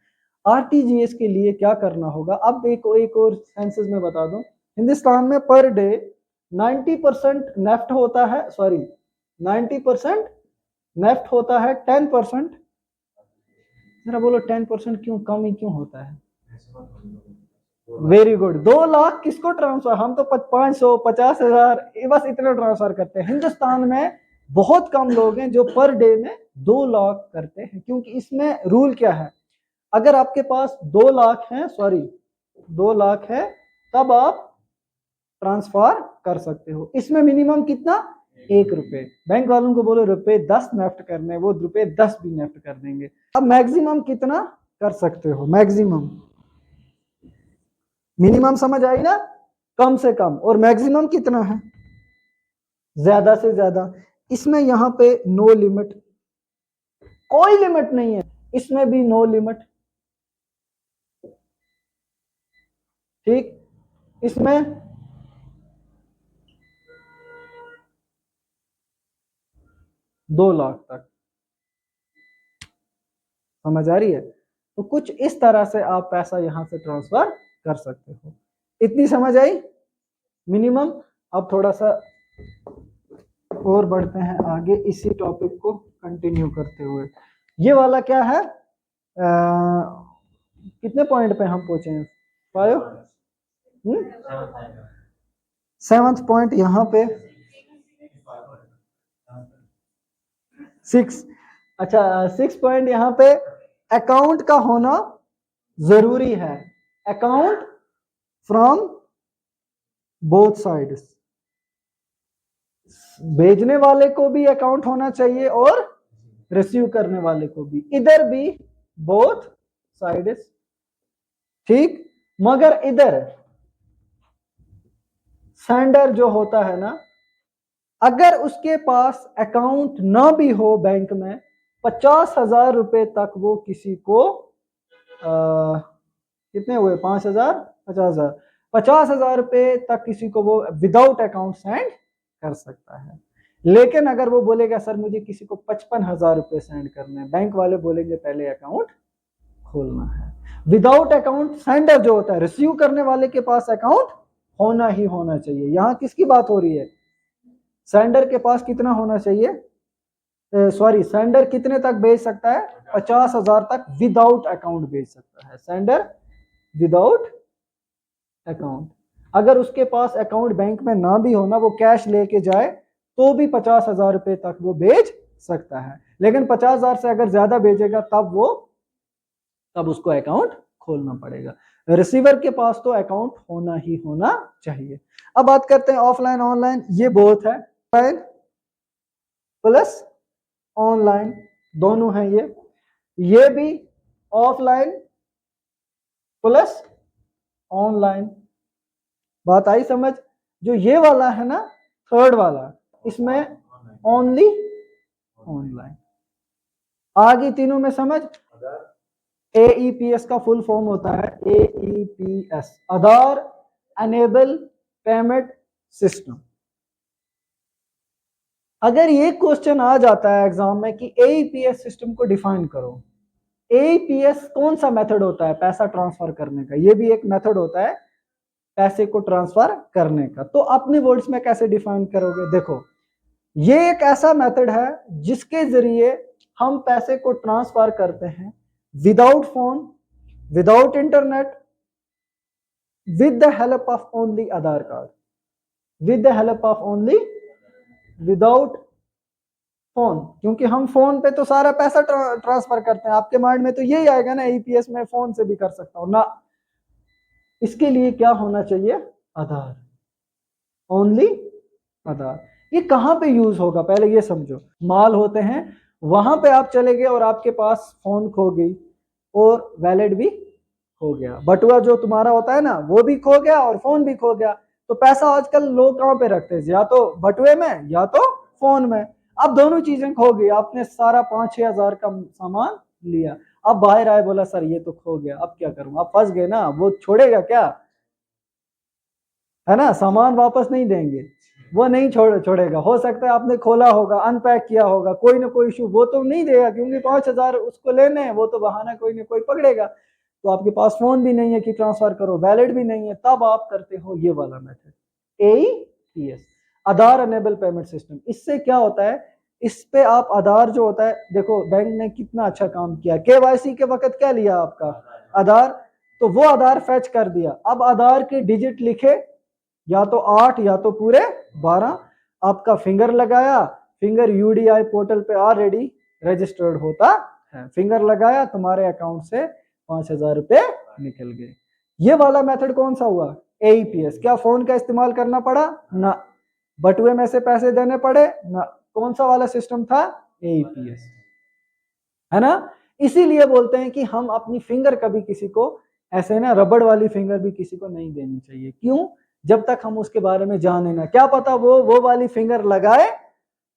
आरटीजीएस के लिए क्या करना होगा? अब एक और सेंसेस में बता दूं, हिंदुस्तान में पर डे 90% नेफ्ट होता है, सॉरी 90% नेफ्ट होता है, 10%, जरा बोलो 10% क्यों कम ही क्यों होता है? Very good. 2 लाख किसको ट्रांसफर? हम तो 500 50,000 बस इतना ट्रांसफर करते हैं। हिंदुस्तान में बहुत कम लोग हैं जो पर डे में 2 लाख करते हैं, क्योंकि इसमें रूल क्या है? अगर आपके पास 2 लाख है, सॉरी 2 लाख है, तब आप ट्रांसफर कर सकते हो। इसमें मिनिमम कितना? 1 रुपये। बैंक वालों को बोलो ₹10 नेफ्ट करने, वो ₹10 भी नेफ्ट कर देंगे। अब मैक्सिमम कितना कर सकते हो? मैक्सिमम, मिनिमम समझ आई ना? कम से कम। और मैक्सिमम कितना है? ज्यादा से ज्यादा। इसमें यहां पे नो लिमिट, कोई लिमिट नहीं है। इसमें भी नो लिमिट। ठीक। इसमें 2 लाख तक, समझ आ रही है? तो कुछ इस तरह से आप पैसा यहां से ट्रांसफर कर सकते हो। इतनी समझ आई मिनिमम। अब थोड़ा सा और बढ़ते हैं आगे इसी टॉपिक को कंटिन्यू करते हुए। ये वाला क्या है, कितने पॉइंट पे हम पहुंचे हैं? 5, 7th पॉइंट यहाँ पे 6। अच्छा 6 पॉइंट यहाँ पे अकाउंट का होना जरूरी है। अकाउंट फ्रॉम बोथ साइड्स, भेजने वाले को भी अकाउंट होना चाहिए और रिसीव करने वाले को भी, इधर भी बोथ साइड्स, ठीक। मगर इधर सेंडर जो होता है ना, अगर उसके पास अकाउंट ना भी हो बैंक में, 50,000 रुपए तक वो किसी को कितने हुए 5,000 50,000 50,000 रुपए तक किसी को वो विदाउट अकाउंट सेंड कर सकता है। लेकिन अगर वो बोलेगा सर मुझे किसी को 55,000 रुपए सेंड करने हैं, बैंक वाले बोलेंगे पहले अकाउंट खोलना है। विदाउट अकाउंट सेंडर जो होता है, रिसीव करने वाले के पास अकाउंट होना ही होना चाहिए। यहां किसकी बात हो रही है? सेंडर के पास कितना होना चाहिए, सॉरी सेंडर कितने तक भेज सकता है? 50,000 तक विदाउट अकाउंट भेज सकता है सेंडर, विदाउट अकाउंट। अगर उसके पास अकाउंट बैंक में ना भी होना, वो कैश लेके जाए तो भी 50,000 रुपए तक वो भेज सकता है। लेकिन 50,000 से अगर ज्यादा भेजेगा तब उसको अकाउंट खोलना पड़ेगा। रिसीवर के पास तो अकाउंट होना ही होना चाहिए। अब बात करते हैं ऑफलाइन ऑनलाइन। ये बहुत है, ऑफलाइन प्लस ऑनलाइन दोनों है ये भी ऑफलाइन प्लस ऑनलाइन। बात आई समझ? जो ये वाला है ना, थर्ड वाला, इसमें ओनली ऑनलाइन। आगे तीनों में समझ। AEPS का फुल फॉर्म होता है AEPS, आधार एनेबल पेमेंट सिस्टम। अगर ये क्वेश्चन आ जाता है एग्जाम में कि AEPS सिस्टम को डिफाइन करो, AEPS कौन सा मेथड होता है पैसा ट्रांसफर करने का? ये भी एक मेथड होता है पैसे को ट्रांसफर करने का। तो अपने वर्ड्स में कैसे डिफाइन करोगे? देखो, ये एक ऐसा मेथड है जिसके जरिए हम पैसे को ट्रांसफर करते हैं without phone, without internet, with the help of only Aadhaar card, with the help of only, without phone. क्योंकि हम फोन पे तो सारा पैसा ट्रांसफर करते हैं। आपके माइंड में तो यही आएगा ना AEPS में फोन से भी कर सकता हूं ना। इसके लिए क्या होना चाहिए? आधार, ओनली आधार। ये कहां पे यूज होगा पहले ये समझो। मॉल होते हैं, वहां पे आप चले गए और आपके पास फोन खो गई और वैलेट भी खो गया, बटुआ जो तुम्हारा होता है ना वो भी खो गया और फोन भी खो गया। तो पैसा आजकल लोग कहां पे रखते हैं? या तो बटुए में या तो फोन में। अब दोनों चीजें खो गई, आपने सारा 5-6 हजार का सामान लिया, अब बाहर आए बोला सर ये तो खो गया, अब क्या करूं? आप फंस गए ना। वो छोड़ेगा क्या? है ना, सामान वापस नहीं देंगे, वो नहीं छोड़ेगा। हो सकता है आपने खोला होगा, अनपैक किया होगा, कोई ना कोई इशू, वो तो नहीं देगा क्योंकि 5,000 उसको लेने हैं, वो तो बहाना कोई ना कोई पकड़ेगा। तो आपके पास फोन भी नहीं है कि ट्रांसफर करो, वैलेट भी नहीं है, तब आप करते हो ये वाला मेथड, AEPS, आधार एनेबल पेमेंट सिस्टम। इससे क्या होता है, इस पे आप आधार जो होता है, देखो बैंक ने कितना अच्छा काम किया। KYC के वक्त क्या लिया आपका? आधार। तो वो आधार फेच कर दिया। अब आधार के डिजिट लिखे, या तो 8 या तो पूरे 12, आपका फिंगर लगाया, फिंगर UDI पोर्टल पे ऑलरेडी रजिस्टर्ड होता है। फिंगर लगाया, तुम्हारे अकाउंट से 5,000 रुपए निकल गए। ये वाला मेथड कौन सा हुआ? AEPS। क्या फोन का इस्तेमाल करना पड़ा? ना। बटुए में से पैसे देने पड़े? ना। कौन सा वाला सिस्टम था? AEPS, है ना। इसीलिए बोलते हैं कि हम अपनी फिंगर कभी किसी को ऐसे ना, रबड़ वाली फिंगर भी किसी को नहीं देनी चाहिए। क्यों? जब तक हम उसके बारे में जाने ना, क्या पता वो वाली फिंगर लगाए,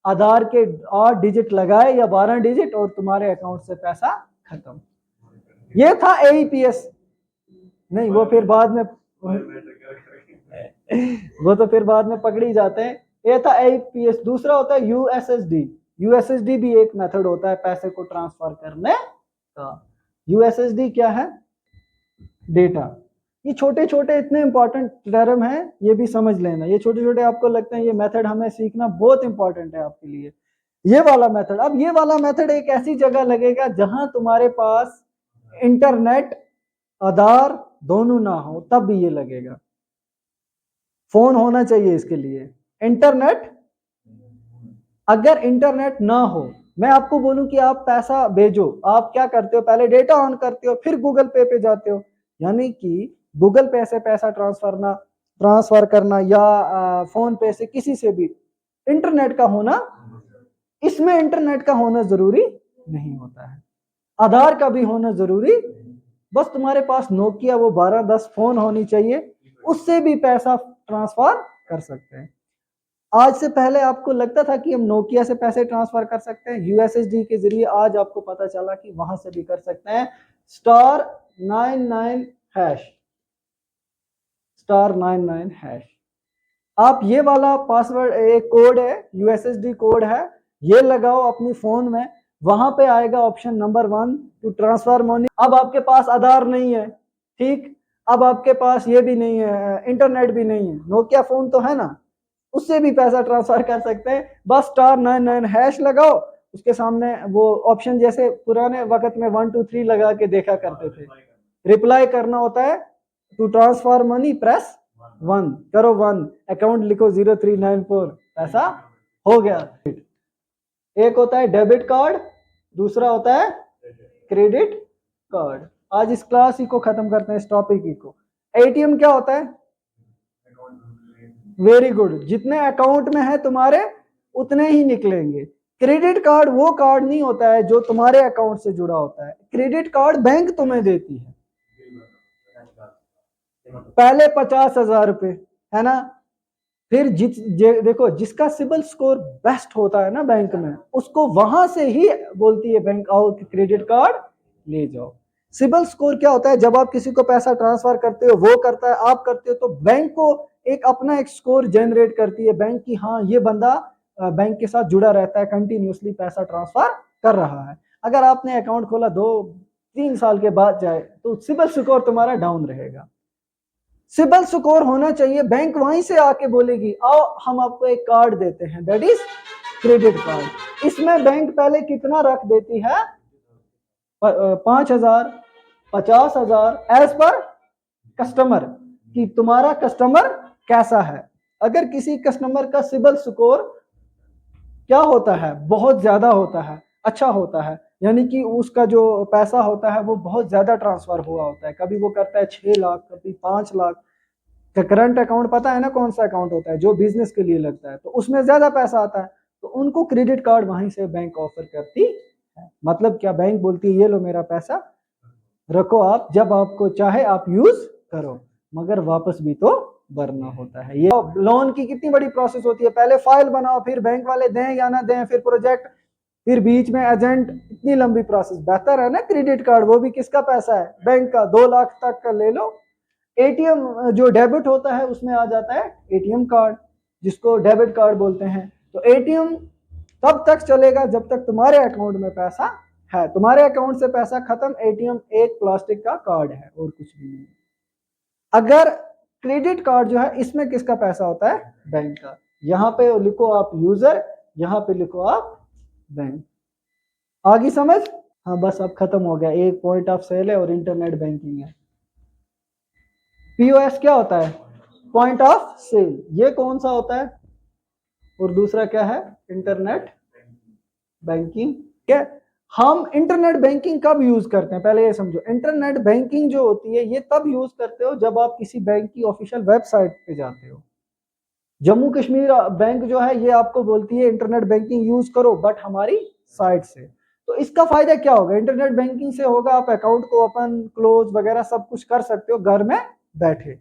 आधार के 8 डिजिट लगाए या 12 डिजिट, और तुम्हारे अकाउंट से पैसा खत्म। ये था AEPS। नहीं वो फिर बाद में वो तो फिर बाद में पकड़ ही जाते हैं। ये था APS। दूसरा होता है यूएसएसडी। यूएसएसडी भी एक मेथड होता है पैसे को ट्रांसफर करने का। यूएसएसडी क्या है? डेटा। ये छोटे छोटे इतने इंपॉर्टेंट टर्म हैं, ये भी समझ लेना। ये छोटे छोटे आपको लगते हैं ये मेथड हमें सीखना बहुत इंपॉर्टेंट है आपके लिए। ये वाला मेथड, अब ये वाला मेथड एक ऐसी जगह लगेगा जहां तुम्हारे पास इंटरनेट आधार दोनों ना हो, तब भी ये लगेगा। फोन होना चाहिए इसके लिए। इंटरनेट, अगर इंटरनेट ना हो, मैं आपको बोलूं कि आप पैसा भेजो, आप क्या करते हो? पहले डेटा ऑन करते हो, फिर गूगल पे पे जाते हो। यानी कि गूगल पे से पैसा ट्रांसफर करना या फोन पे से किसी से भी इंटरनेट का होना, इसमें इंटरनेट का होना जरूरी नहीं होता है। आधार का भी होना जरूरी, बस तुम्हारे पास नोकिया वो 1210 फोन होनी चाहिए, उससे भी पैसा ट्रांसफर कर सकते हैं। आज से पहले आपको लगता था कि हम नोकिया से पैसे ट्रांसफर कर सकते हैं यूएसएसडी के जरिए, आज आपको पता चला कि वहां से भी कर सकते हैं। *99#, *99#। आप ये वाला पासवर्ड, एक कोड है, यूएसएसडी कोड है, ये लगाओ अपनी फोन में, वहां पे आएगा option number 1 to transfer money. अब आपके पास आधार नहीं है, ठीक, अब आपके पास ये भी नहीं है, इंटरनेट भी नहीं है, नोकिया फोन तो है ना, उससे भी पैसा ट्रांसफर कर सकते हैं। बस *99# लगाओ, उसके सामने वो ऑप्शन जैसे पुराने वक्त में 1 2 3 लगा के देखा करते थे, रिप्लाई करना होता है। टू ट्रांसफर मनी प्रेस 1, करो 1, अकाउंट लिखो 0394, पैसा हो गया। एक होता है डेबिट कार्ड, दूसरा होता है क्रेडिट कार्ड। आज इस क्लास ही को खत्म करते हैं, इस टॉपिक ही को। एटीएम क्या होता है? वेरी गुड, जितने अकाउंट में है तुम्हारे उतने ही निकलेंगे। क्रेडिट कार्ड वो कार्ड नहीं होता है जो तुम्हारे अकाउंट से जुड़ा होता है, क्रेडिट कार्ड बैंक तुम्हें देती है। पहले 50,000 रुपए, है ना, फिर देखो जिसका सिबिल स्कोर बेस्ट होता है ना बैंक में, उसको वहां से ही बोलती है बैंक, आओ क्रेडिट कार्ड ले जाओ। सिबिल स्कोर क्या होता है? जब आप किसी को पैसा ट्रांसफर करते हो, वो करता है, आप करते हो, तो बैंक को एक अपना एक स्कोर जनरेट करती है बैंक की, हाँ ये बंदा बैंक के साथ जुड़ा रहता है, कंटिन्यूसली पैसा ट्रांसफर कर रहा है। अगर आपने अकाउंट खोला 2-3 साल के बाद जाए तो सिबिल स्कोर तुम्हारा डाउन रहेगा। सिबिल स्कोर होना चाहिए, बैंक वहीं से आके बोलेगी आओ हम आपको एक कार्ड देते हैं, दैट इज क्रेडिट कार्ड। इसमें बैंक पहले कितना रख देती है? 5,000, 50,000, एज पर कस्टमर, कि तुम्हारा कस्टमर कैसा है। अगर किसी कस्टमर का सिबिल स्कोर क्या होता है? बहुत ज्यादा होता है, अच्छा होता है, यानी कि उसका जो पैसा होता है वो बहुत ज्यादा ट्रांसफर हुआ होता है, कभी वो करता है 6 लाख, कभी 5 लाख का करंट अकाउंट, पता है ना कौन सा अकाउंट होता है जो बिजनेस के लिए लगता है, तो उसमें ज्यादा पैसा आता है, तो उनको क्रेडिट कार्ड वहीं से बैंक ऑफर करती है। मतलब क्या? बैंक बोलती है ये लो मेरा पैसा, रखो आप, जब आपको चाहे आप यूज करो, मगर वापस भी तो भरना होता है। ये लोन की कितनी बड़ी प्रोसेस होती है, पहले फाइल बनाओ, फिर बैंक वाले दें या ना दें, फिर प्रोजेक्ट, फिर बीच में एजेंट, इतनी लंबी प्रोसेस। बेहतर है ना क्रेडिट कार्ड, वो भी किसका पैसा है? बैंक का। 2 लाख तक का ले लो। एटीएम जो डेबिट होता है उसमें आ जाता है एटीएम कार्ड, जिसको डेबिट कार्ड बोलते हैं। तो एटीएम तब तक चलेगा जब तक तुम्हारे अकाउंट में पैसा है, तुम्हारे अकाउंट से पैसा खत्म, एटीएम एक प्लास्टिक का कार्ड है और कुछ भी नहीं। अगर क्रेडिट कार्ड जो है, इसमें किसका पैसा होता है? बैंक का। यहां पे लिखो आप यूजर, यहां पे लिखो आप बैंक। आगे समझ? हाँ बस अब खत्म हो गया। एक पॉइंट ऑफ सेल है और इंटरनेट बैंकिंग है। पीओएस क्या होता है? Point of sale. ये कौन सा होता है? और दूसरा क्या है? Internet banking. क्या हम इंटरनेट बैंकिंग कब यूज करते हैं? पहले ये समझो, इंटरनेट बैंकिंग जो होती है ये तब यूज करते हो जब आप किसी बैंक की ऑफिशियल वेबसाइट पे जाते हो। जम्मू कश्मीर बैंक जो है ये आपको बोलती है इंटरनेट बैंकिंग यूज करो, बट हमारी साइट से। तो इसका फायदा क्या होगा? इंटरनेट बैंकिंग से होगा आप अकाउंट को ओपन क्लोज वगैरह सब कुछ कर सकते हो घर में बैठे,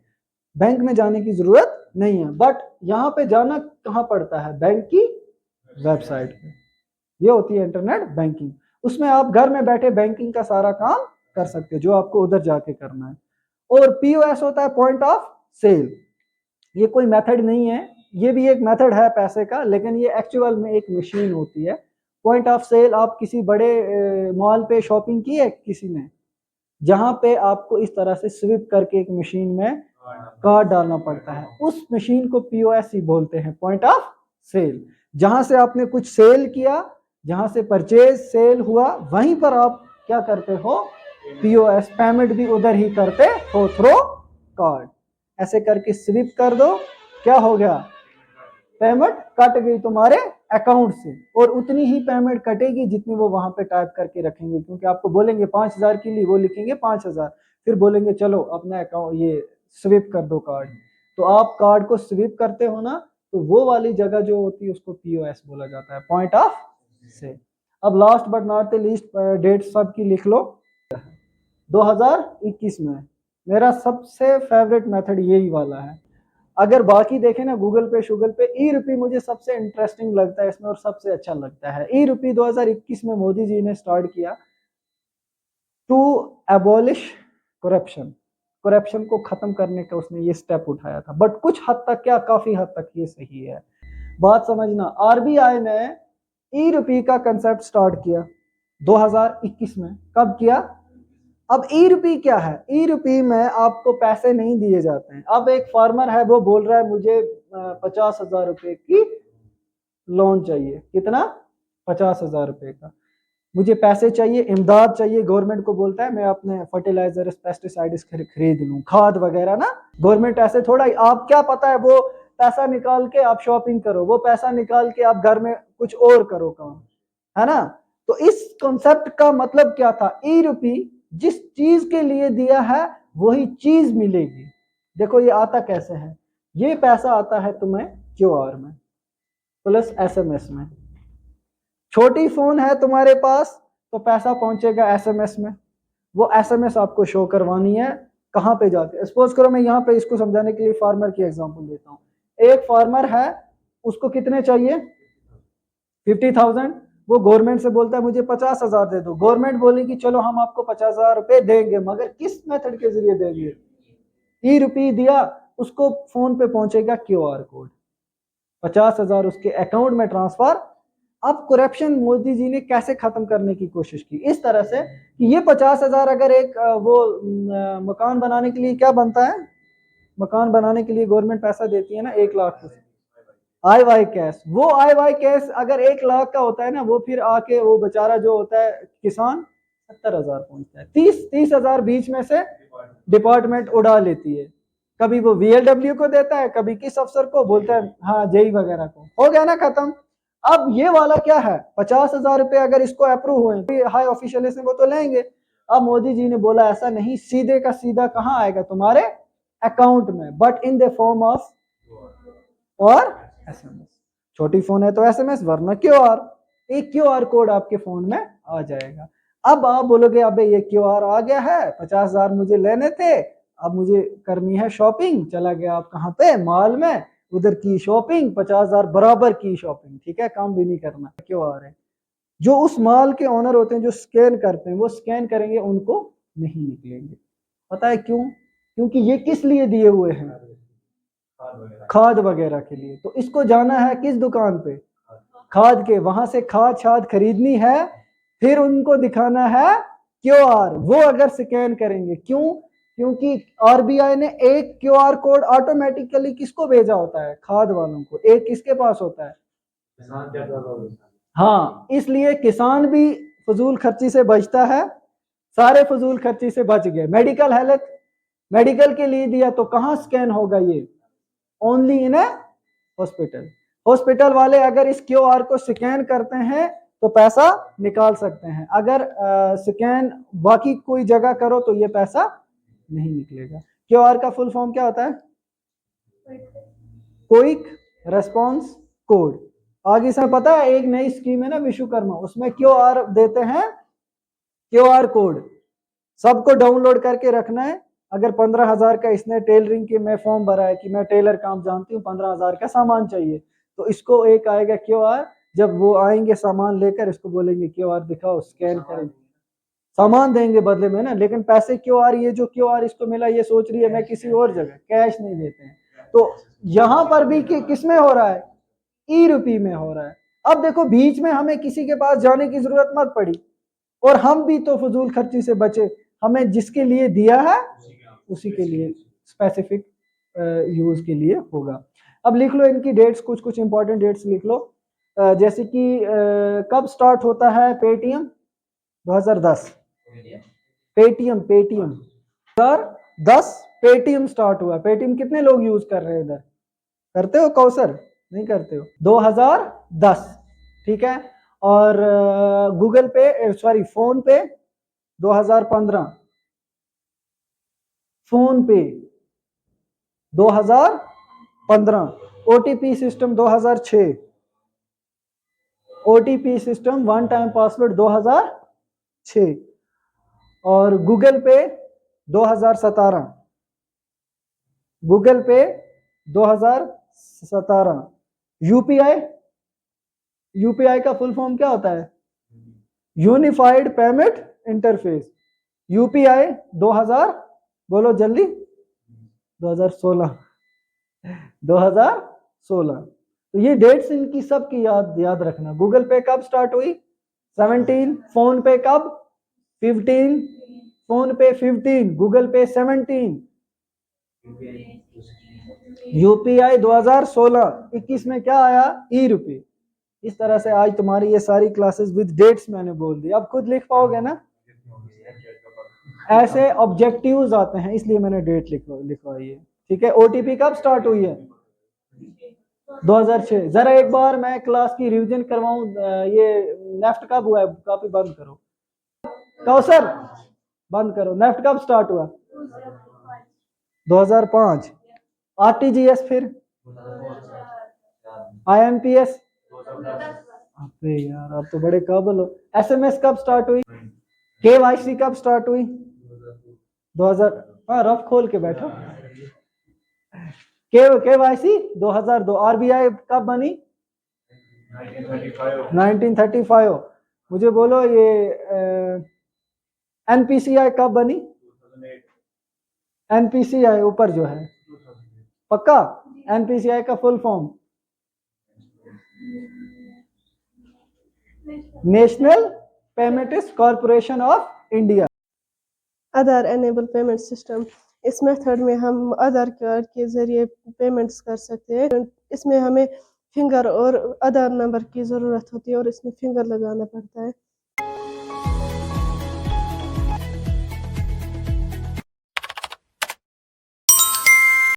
बैंक में जाने की जरूरत नहीं है। बट यहाँ पे जाना कहाँ पड़ता है? बैंक की वेबसाइट पे। ये होती है इंटरनेट बैंकिंग, उसमें आप घर में बैठे बैंकिंग का सारा काम कर सकते हो जो आपको उधर जाके करना है। और पीओएस होता है पॉइंट ऑफ सेल। ये कोई मेथड नहीं है, ये भी एक मेथड है पैसे का, लेकिन ये एक्चुअल में एक मशीन होती है। पॉइंट ऑफ सेल, आप किसी बड़े मॉल पे शॉपिंग की है किसी ने, जहां पे आपको इस तरह से स्विप करके एक मशीन में कार्ड डालना पड़ता है, उस मशीन को पीओएस ही बोलते हैं, पॉइंट ऑफ सेल। जहां से आपने कुछ सेल किया, जहां से परचेज सेल हुआ, वहीं पर आप क्या करते हो, पीओएस पेमेंट भी उधर ही करते हो थ्रो कार्ड। ऐसे करके स्विप कर दो, क्या हो गया, पेमेंट कट गई तुम्हारे अकाउंट से, और उतनी ही पेमेंट कटेगी जितनी वो वहां पे टाइप करके रखेंगे, क्योंकि आपको बोलेंगे 5,000 के लिए, वो लिखेंगे 5,000, फिर बोलेंगे चलो अपना अकाउंट ये स्विप कर दो कार्ड। तो आप कार्ड को स्विप करते हो ना, तो वो वाली जगह जो होती है उसको पीओएस बोला जाता है, पॉइंट ऑफ सेल। अब last but not the least date सबकी लिख लो, 2021 में मेरा सबसे फेवरेट मेथड यही वाला है। अगर बाकी देखें ना गूगल पे शूगल पे, ई रुपी मुझे सबसे इंटरेस्टिंग लगता है इसमें और सबसे अच्छा लगता है। ई रुपी 2021 में मोदी जी ने स्टार्ट किया टू एबॉलिश करप्शन, करप्शन को खत्म करने का उसने ये स्टेप उठाया था, बट कुछ हद तक, क्या काफी हद तक ये सही है, बात समझना। आरबीआई ने ई रुपी का कंसेप्ट स्टार्ट किया 2021 में, कब किया, अब ई रुपी क्या है, ई रुपी में आपको पैसे नहीं दिए जाते हैं। अब एक फार्मर है, वो बोल रहा है मुझे 50,000 रुपए की लोन चाहिए, कितना, 50,000 रुपए का मुझे पैसे चाहिए, इमदाद चाहिए, गवर्नमेंट को बोलता है मैं अपने फर्टिलाइजर पेस्टिसाइड्स खरीद लूं, खाद वगैरह ना। गवर्नमेंट ऐसे थोड़ा ही, आप क्या पता है वो पैसा निकाल के आप शॉपिंग करो, वो पैसा निकाल के आप घर में कुछ और करो काम, है ना। तो इस कॉन्सेप्ट का मतलब क्या था, ई रुपी जिस चीज के लिए दिया है वही चीज मिलेगी। देखो ये आता कैसे है, ये पैसा आता है तुम्हें क्यूआर में प्लस एसएमएस में। छोटी फोन है तुम्हारे पास तो पैसा पहुंचेगा एसएमएस में, वो एसएमएस आपको शो करवानी है, कहां पे जाते हैं। सपोज करो मैं यहाँ पे इसको समझाने के लिए फार्मर की एग्जांपल देता हूँ। एक फार्मर है, उसको कितने चाहिए, 50,000, वो गवर्नमेंट से बोलता है मुझे 50,000 दे दो, गवर्नमेंट बोलेगी चलो हम आपको 50,000 रुपए देंगे, मगर किस मेथड के जरिए देंगे, ई रुपी दिया, उसको फोन पे पहुंचेगा क्यूआर कोड, 50,000 उसके अकाउंट में ट्रांसफर। अब करप्शन मोदी जी ने कैसे खत्म करने की कोशिश की, इस तरह से कि ये 50,000 अगर एक वो मकान बनाने के लिए क्या बनता है, मकान बनाने के लिए गवर्नमेंट पैसा देती है ना 1 लाख, आई वाई कैश, वो आई वाई कैश अगर 1 लाख का होता है ना, वो फिर आके वो बेचारा जो होता है किसान 70,000 पहुंचता है, 30,000 बीच में से डिपार्टमेंट उड़ा लेती है, कभी वो वीएलडब्ल्यू को देता है, कभी किस अफसर को बोलता है, हाँ जेई वगैरह को, हो गया ना खत्म। अब ये वाला क्या है, 50,000 रुपए अगर इसको अप्रूव हुए, हाई ऑफिशियल है वो तो लेंगे। अब मोदी जी ने बोला ऐसा नहीं, सीधे का सीधा कहाँ आएगा, तुम्हारे अकाउंट में, but in the form of और एसएमएस। छोटी फोन है तो एसएमएस, वरना क्यूआर, एक क्यूआर कोड आपके फोन में आ जाएगा। अब आप बोलोगे अबे ये क्यूआर आ गया है, 50,000 मुझे लेने थे, अब मुझे करनी है शॉपिंग, चला गया आप कहाँ पे, मॉल में, उधर की शॉपिंग, 50,000 बराबर की शॉपिंग, ठीक है, काम भी नहीं करना, क्यूआर है। जो उस मॉल के ओनर होते हैं जो स्कैन करते हैं, वो स्कैन करेंगे, उनको नहीं निकलेंगे। पता है क्यों, क्योंकि ये किस लिए दिए हुए हैं, खाद वगैरह के लिए। तो इसको जाना है किस दुकान पे, खाद के, वहां से खाद शाद खरीदनी है, फिर उनको दिखाना है क्यूआर, वो अगर स्कैन करेंगे, क्यों, क्योंकि आरबीआई ने एक क्यूआर कोड ऑटोमेटिकली किसको भेजा होता है, खाद वालों को, एक किसके पास होता है, हाँ, इसलिए किसान भी फजूल खर्ची से बचता है, सारे फजूल खर्ची से बच गए। मेडिकल हेल्थ, मेडिकल के लिए दिया तो कहाँ स्कैन होगा ये, only in A hospital. Hospital वाले अगर इस क्यूआर को स्कैन करते हैं तो पैसा निकाल सकते हैं, अगर स्कैन बाकी कोई जगह करो तो ये पैसा नहीं निकलेगा। क्यूआर का फुल फॉर्म क्या होता है, क्विक रेस्पॉन्स कोड। आगे से पता है एक नई स्कीम है ना विश्वकर्मा, उसमें क्यूआर देते हैं, क्यूआर कोड सबको डाउनलोड करके रखना है। अगर 15,000 का इसने टेलरिंग के में फॉर्म भरा है कि मैं टेलर काम जानती हूँ, 15,000 का सामान चाहिए, तो इसको एक आएगा क्यूआर, जब वो आएंगे सामान लेकर, इसको बोलेंगे क्यूआर दिखाओ, स्कैन करेंगे, सामान देंगे बदले में ना, लेकिन पैसे क्यूआर, ये जो क्यूआर इसको मिला ये सोच रही है मैं किसी और जगह, कैश नहीं देते हैं, तो यहां पर भी किस में हो रहा है, ई रुपी में हो रहा है। अब देखो बीच में हमें किसी के पास जाने की जरूरत मत पड़ी और हम भी तो फजूल खर्ची से बचे, हमें जिसके लिए दिया है उसी के लिए स्पेसिफिक यूज के लिए होगा। अब लिख लो इनकी डेट्स, कुछ कुछ इंपॉर्टेंट डेट्स लिख लो। जैसे कि कब स्टार्ट होता है पेटीएम, 2010। पेटीएम 2010 पेटीएम स्टार्ट हुआ। पेटीएम कितने लोग यूज कर रहे हैं इधर, करते हो कौसर, नहीं करते हो, 2010, ठीक है। और गूगल पे सॉरी फोन पे 2015, फोन पे 2015, OTP system 2006, OTP system one time password 2006, और गूगल पे 2017, गूगल पे 2017। यूपीआई, यूपीआई का फुल फॉर्म क्या होता है, यूनिफाइड पेमेंट इंटरफेस। यूपीआई 2000, बोलो जल्दी, 2016, 2016। तो ये डेट्स इनकी सबकी याद रखना। गूगल पे कब स्टार्ट हुई, 17। फोन पे कब, 15। फोन पे 15, गूगल पे 17। यूपीआई 2016, 21 में क्या आया, ई रुपी। इस तरह से आज तुम्हारी ये सारी क्लासेस विद डेट्स मैंने बोल दी। अब खुद लिख पाओगे ना, ऐसे ऑब्जेक्टिव्स आते हैं इसलिए मैंने डेट लिखवाई है, ठीक है। ओटीपी कब स्टार्ट हुई है, 2006। जरा एक बार मैं क्लास की रिवीजन करवाऊं, ये नेफ्ट कब हुआ है, कॉपी बंद करो, कौसर बंद करो। नेफ्ट कब स्टार्ट हुआ, 2005। आरटीजीएस फिर, आईएमपीएस, अबे यार आप तो बड़े काबिल हो। एसएमएस कब स्टार्ट हुई, केवाईसी कब स्टार्ट हुई, 2000। हाँ रफ खोल के बैठो। केवाईसी 2002। आरबीआई कब बनी, 1935। मुझे बोलो ये एनपीसीआई कब बनी, एनपीसीआई ऊपर जो है, पक्का। एनपीसीआई का full form, national payments corporation of India. Aadhaar enable payment system, इस मेथड में हम आधार कार्ड के जरिए पेमेंट्स कर सकते हैं। इसमें हमें फिंगर और आधार नंबर की ज़रूरत होती है और इसमें फिंगर लगाना पड़ता है।